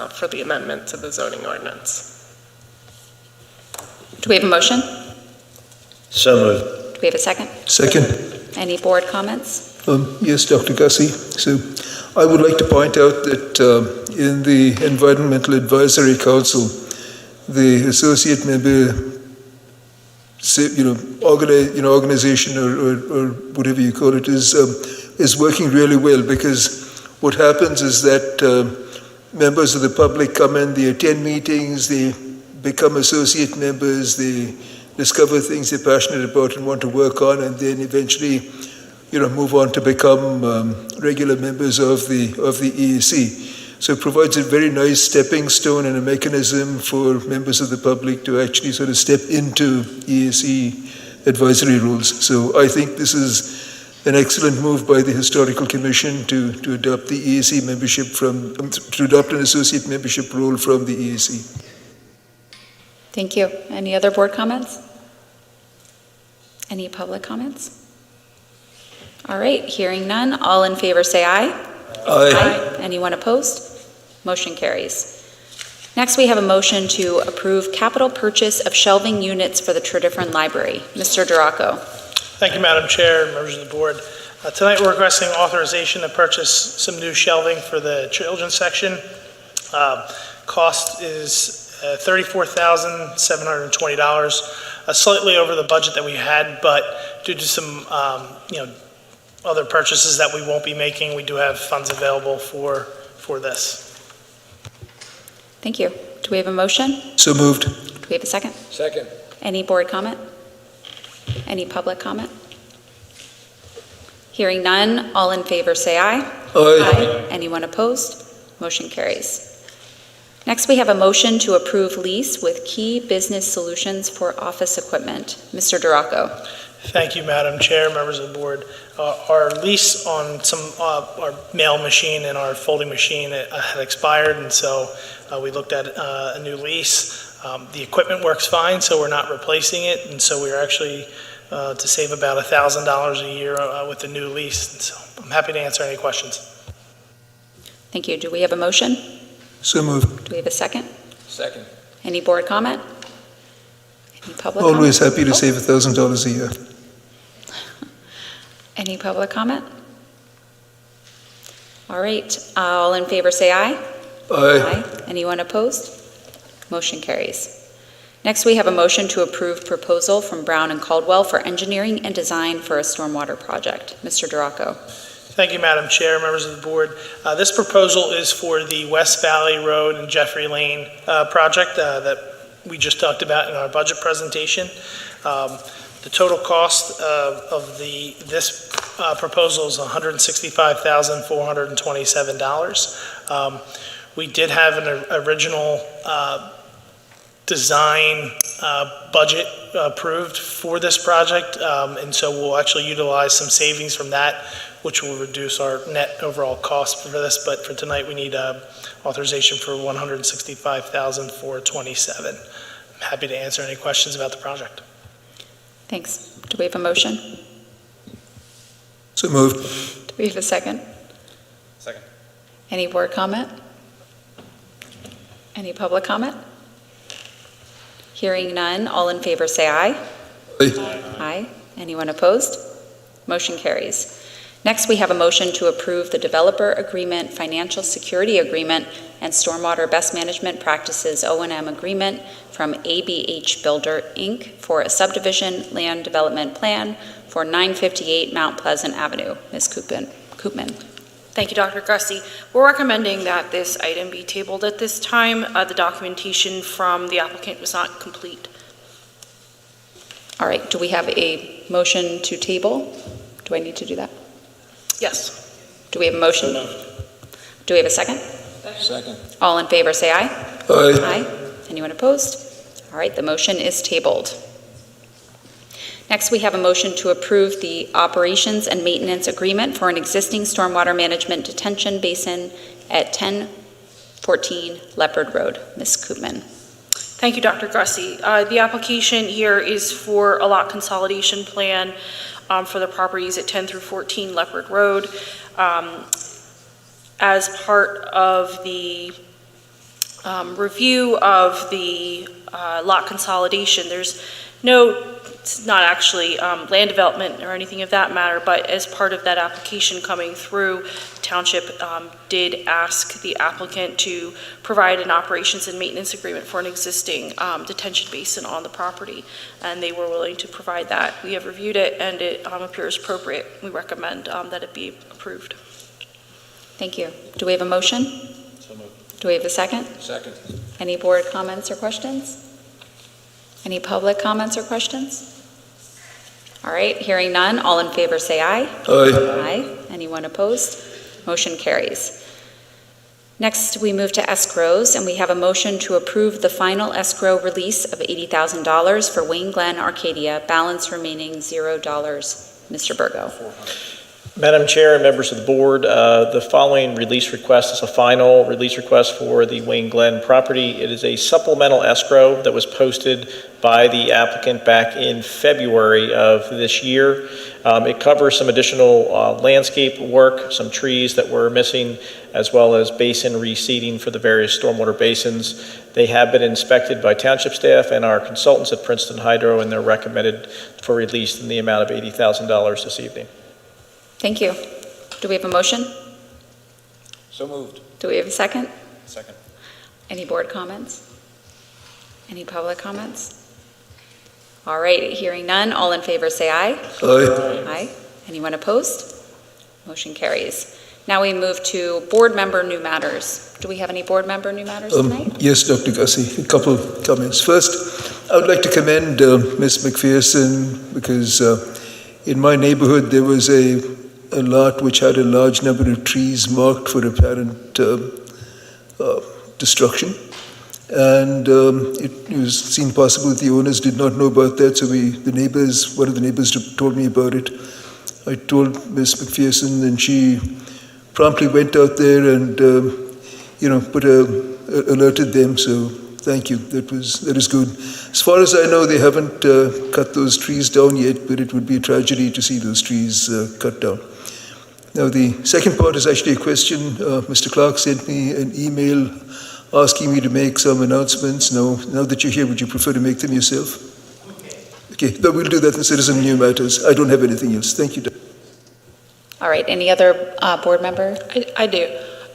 for the amendment to the zoning ordinance. Do we have a motion? So moved. Do we have a second? Second. Any board comments? Yes, Dr. Gussie. So I would like to point out that in the Environmental Advisory Council, the associate member organization or whatever you call it is working really well, because what happens is that members of the public come in, they attend meetings, they become associate members, they discover things they're passionate about and want to work on, and then eventually move on to become regular members of the EAC. So it provides a very nice stepping stone and a mechanism for members of the public to actually sort of step into EAC advisory roles. So I think this is an excellent move by the Historical Commission to adopt the EAC membership to adopt an associate membership role from the EAC. Thank you. Any other board comments? Any public comments? All right, hearing none, all in favor say aye. Aye. Anyone opposed? Motion carries. Next, we have a motion to approve capital purchase of shelving units for the Tredyffrin Library. Mr. Duraco. Thank you, Madam Chair, members of the board. Tonight we're requesting authorization to purchase some new shelving for the children's section. Cost is $34,720, slightly over the budget that we had, but due to some other purchases that we won't be making, we do have funds available for this. Thank you. Do we have a motion? So moved. Do we have a second? Second. Any board comment? Any public comment? Hearing none, all in favor say aye. Aye. Anyone opposed? Motion carries. Next, we have a motion to approve lease with Key Business Solutions for office equipment. Mr. Duraco. Thank you, Madam Chair, members of the board. Our lease on our mail machine and our folding machine had expired, and so we looked at a new lease. The equipment works fine, so we're not replacing it, and so we're actually to save about $1,000 a year with the new lease. And so I'm happy to answer any questions. Thank you. Do we have a motion? So moved. Do we have a second? Second. Any board comment? Any public Always comment? happy to save $1,000 a year. Any public comment? All right. All in favor say aye. Aye. Anyone opposed? Motion carries. Next, we have a motion to approve proposal from Brown and Caldwell for engineering and design for a stormwater project. Mr. Duraco. Thank you, Madam Chair, members of the board. This proposal is for the West Valley Road and Jeffrey Lane project that we just talked about in our budget presentation. The total cost of this proposal is $165,427. We did have an original design budget approved for this project, and so we'll actually utilize some savings from that, which will reduce our net overall cost for this. But for tonight, we need authorization for $165,427. I'm happy to answer any questions about the project. Thanks. Do we have a motion? So moved. Do we have a second? Second. Any board comment? Any public comment? Hearing none, all in favor say aye. Aye. Aye. Anyone opposed? Motion carries. Next, we have a motion to approve the developer agreement, financial security agreement, and stormwater best management practices O&M agreement from ABH Builder, Inc. for a subdivision land development plan for 958 Mount Pleasant Avenue. Ms. Koopman. Thank you, Dr. Gussie. We're recommending that this item be tabled at this time. The documentation from the applicant was not complete. All right, do we have a motion to table? Do I need to do that? Yes. Do we have a motion? Do we have a second? Second. All in favor say aye. Aye. Aye. Anyone opposed? All right, the motion is tabled. Next, we have a motion to approve the operations and maintenance agreement for an existing stormwater management detention basin at 1014 Leopard Road. Ms. Koopman. Thank you, Dr. Gussie. The application here is for a lot consolidation plan for the properties at 10 through 14 Leopard Road. As part of the review of the lot consolidation, it's not actually land development or anything of that matter, but as part of that application coming through, Township did ask the applicant to provide an operations and maintenance agreement for an existing detention basin on the property, and they were willing to provide that. We have reviewed it, and it appears appropriate. We recommend that it be approved. Thank you. Do we have a motion? So moved. Do we have a second? Second. Any board comments or questions? Any public comments or questions? All right, hearing none, all in favor say aye. Aye. Aye. Anyone opposed? Motion carries. Next, we move to escrows, and we have a motion to approve the final escrow release of $80,000 for Wayne Glen Arcadia, balance remaining $0. Mr. Burgo. Madam Chair and members of the board, the following release request is a final release request for the Wayne Glen property. It is a supplemental escrow that was posted by the applicant back in February of this year. It covers some additional landscape work, some trees that were missing, as well as basin reseeding for the various stormwater basins. They have been inspected by Township staff and our consultants at Princeton Hydro, and they're recommended for release in the amount of $80,000 this evening. Thank you. Do we have a motion? So moved. Do we have a second? Second. Any board comments? Any public comments? All right, hearing none, all in favor say aye. Aye. Aye. Anyone opposed? Motion carries. Now we move to board member new matters. Do we have any board member new matters tonight? Yes, Dr. Gussie, a couple of comments. First, I would like to commend Ms. McPherson because in my neighborhood there was a lot which had a large number of trees marked for apparent destruction. And it seemed possible that the owners did not know about that, so one of the neighbors told me about it. I told Ms. McPherson, and she promptly went out there and, alerted them, so thank you, that is good. As far as I know, they haven't cut those trees down yet, but it would be a tragedy to see those trees cut down. Now, the second part is actually a question. Mr. Clark sent me an email asking me to make some announcements. Now that you're here, would you prefer to make them yourself? Okay, then we'll do that in Citizen New Matters. I don't have anything else. Thank you. All right, any other board member? I do.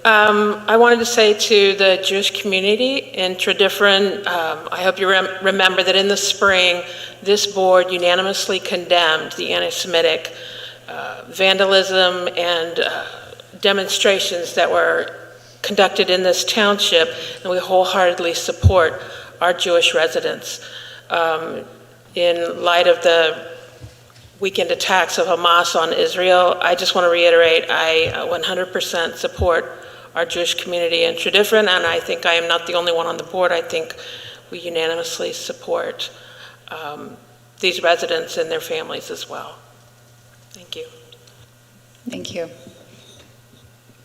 I wanted to say to the Jewish community in Tredyffrin, I hope you remember that in the spring, this board unanimously condemned the anti-Semitic vandalism and demonstrations that were conducted in this township, and we wholeheartedly support our Jewish residents. In light of the weekend attacks of Hamas on Israel. I just want to reiterate, I 100% support our Jewish community in Tredyffrin, and I think I am not the only one on the board. I think we unanimously support these residents and their families as well. Thank you. Thank you.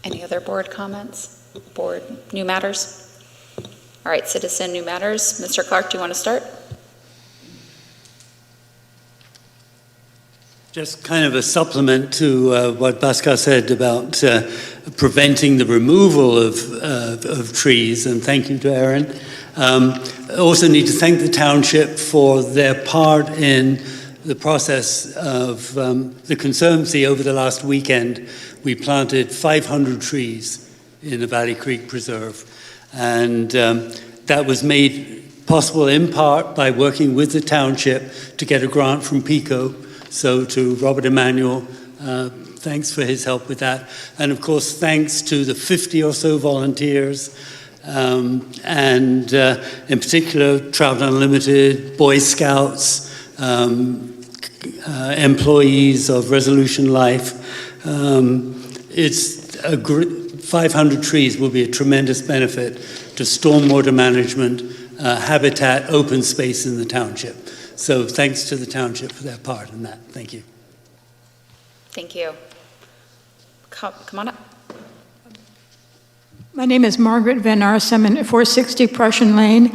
Any other board comments? Board new matters? All right, citizen new matters. Mr. Clark, do you want to start? Just kind of a supplement to what Bhaskar said about preventing the removal of trees, and thank you to Erin. I also need to thank the township for their part in the process of the Conservancy. Over the last weekend, we planted 500 trees in the Valley Creek Preserve, and that was made possible in part by working with the township to get a grant from PICO. So to Robert Emanuel, thanks for his help with that. And of course, thanks to the 50 or so volunteers, and in particular, Travel Unlimited, Boy Scouts, employees of Resolution Life. It's 500 trees will be a tremendous benefit to stormwater management, habitat, open space in the township. So thanks to the township for their part in that. Thank you. Thank you. Come on up. My name is Margaret Van Arsem, at 460 Prussian Lane.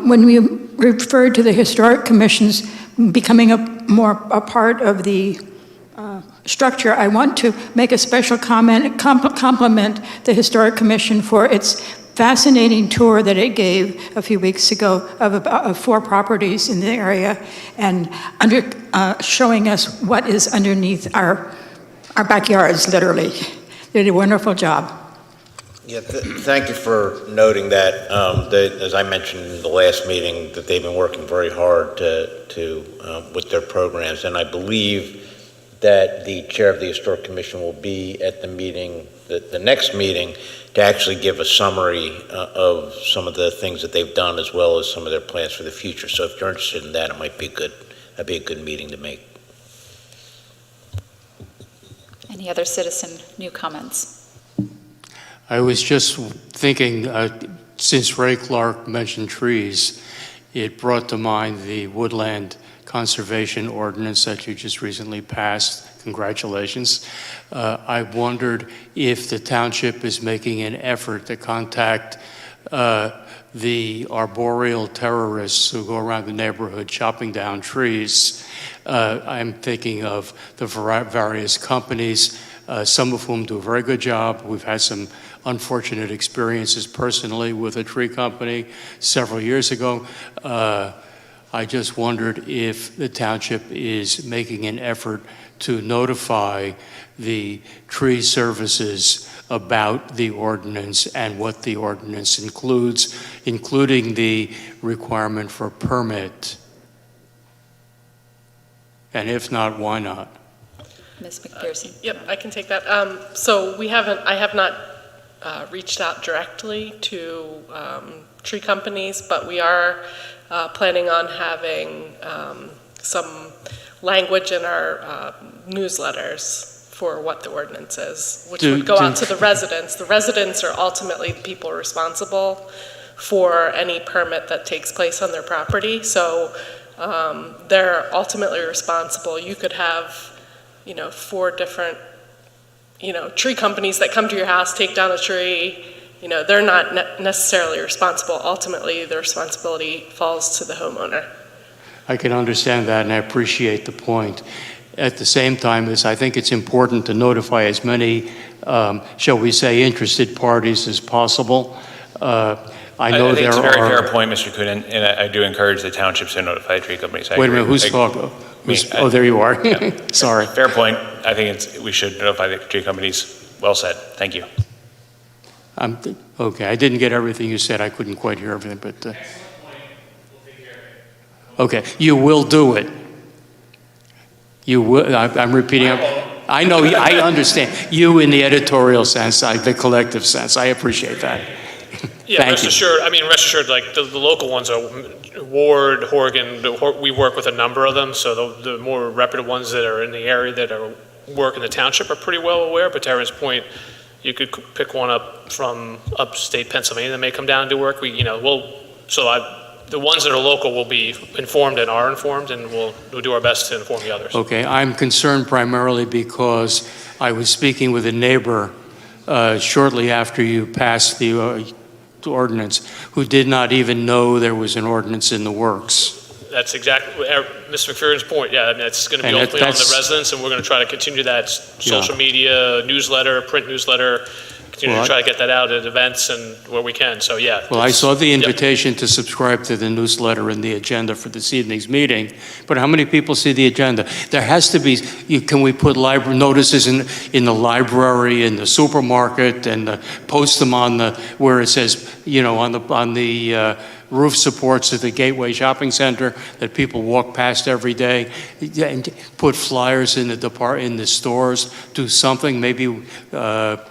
When we referred to the Historic Commission's becoming a part of the structure, I want to make a special comment, compliment the Historic Commission for its fascinating tour that it gave a few weeks ago of 4 properties in the area, and showing us what is underneath our backyards, literally. They did a wonderful job. Yeah, thank you for noting that. As I mentioned in the last meeting, that they've been working very hard with their programs, and I believe that the chair of the Historic Commission will be at the meeting, the next meeting, to actually give a summary of some of the things that they've done, as well as some of their plans for the future. So if you're interested in that, it might be that'd be a good meeting to make. Any other citizen new comments? I was just thinking, since Ray Clark mentioned trees, it brought to mind the woodland conservation ordinance that you just recently passed. Congratulations. I wondered if the township is making an effort to contact the arboreal terrorists who go around the neighborhood chopping down trees. I'm thinking of the various companies, some of whom do a very good job. We've had some unfortunate experiences personally with a tree company several years ago. I just wondered if the township is making an effort to notify the tree services about the ordinance and what the ordinance includes, including the requirement for a permit. And if not, why not? Ms. McPherson. Yep, I can take that. So I have not reached out directly to tree companies, but we are planning on having some language in our newsletters for what the ordinance is, which would go out to the residents. The residents are ultimately the people responsible for any permit that takes place on their property. So they're ultimately responsible. You could have, 4 different, tree companies that come to your house, take down a tree. They're not necessarily responsible. Ultimately, the responsibility falls to the homeowner. I can understand that, and I appreciate the point. At the same time, I think it's important to notify as many, shall we say, interested parties as possible. I know think there it's a very are. fair point, Mr. Kuhn, and I do encourage the townships to notify tree companies. Wait a minute, who's talking? Oh, there you are. Yeah. Sorry. Fair point. I think we should notify the tree companies. Well said. Thank you. Okay, I didn't get everything you said. I couldn't quite hear everything, but. Okay, you will do it. You will. I'm repeating. I know. I understand. You in the editorial sense, the collective sense. I appreciate that. Yeah, Thank rest you. assured, like the local ones are Ward, Horgan, we work with a number of them, so the more reputable ones that are in the area that are work in the township are pretty well aware, but to Aaron's point, you could pick one up from upstate Pennsylvania that may come down and do work. The ones that are local will be informed and are informed, and we'll do our best to inform the others. Okay, I'm concerned primarily because I was speaking with a neighbor shortly after you passed the ordinance, who did not even know there was an ordinance in the works. That's exactly Mr. McPheron's point. Yeah, I mean, it's going to be ultimately on the residents, and we're going to try to continue that social media, newsletter, print newsletter, continue to try to get that out at events and where we can. So, yeah. Well, I saw the invitation to subscribe to the newsletter and the agenda for this evening's meeting, but how many people see the agenda? There has to be, can we put notices in the library, in the supermarket, and post them on where it says, on the roof supports at the Gateway Shopping Center that people walk past every day, and put flyers in the stores, do something, maybe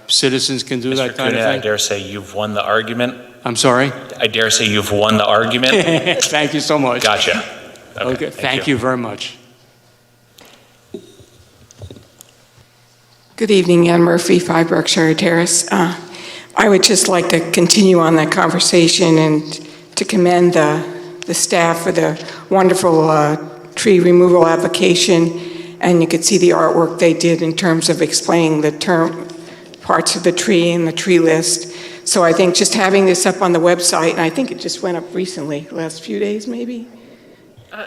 citizens can do that kind of thing? I dare say you've won the argument. I'm sorry? I dare say you've won the argument. Thank you so much. Gotcha. Okay, thank you very much. Good evening, Ann Murphy, 5 Berkshire Terrace. I would just like to continue on that conversation and to commend the staff for the wonderful tree removal application. And you could see the artwork they did in terms of explaining the parts of the tree and the tree list. So I think just having this up on the website, and I think it just went up recently, last few days maybe?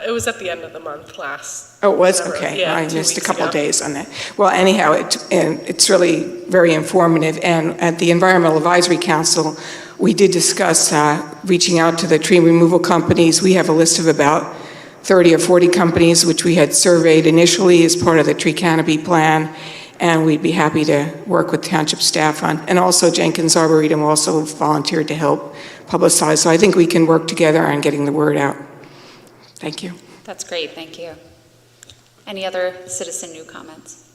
It was at the end of the month last. Oh, it was? November. Okay. Yeah, I 2 missed a weeks couple ago. days on that. Well, anyhow, it's really very informative. And at the Environmental Advisory Council, we did discuss reaching out to the tree removal companies. We have a list of about 30 or 40 companies, which we had surveyed initially as part of the tree canopy plan. And we'd be happy to work with township staff on. And also Jenkins Arboretum also volunteered to help publicize. So I think we can work together on getting the word out. Thank you. That's great, thank you. Any other citizen new comments?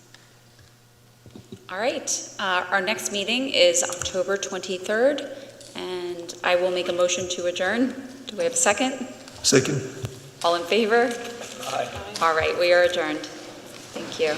All right, our next meeting is October 23rd, and I will make a motion to adjourn. Do we have a second? Second. All in favor? Aye. All right, we are adjourned. Thank you.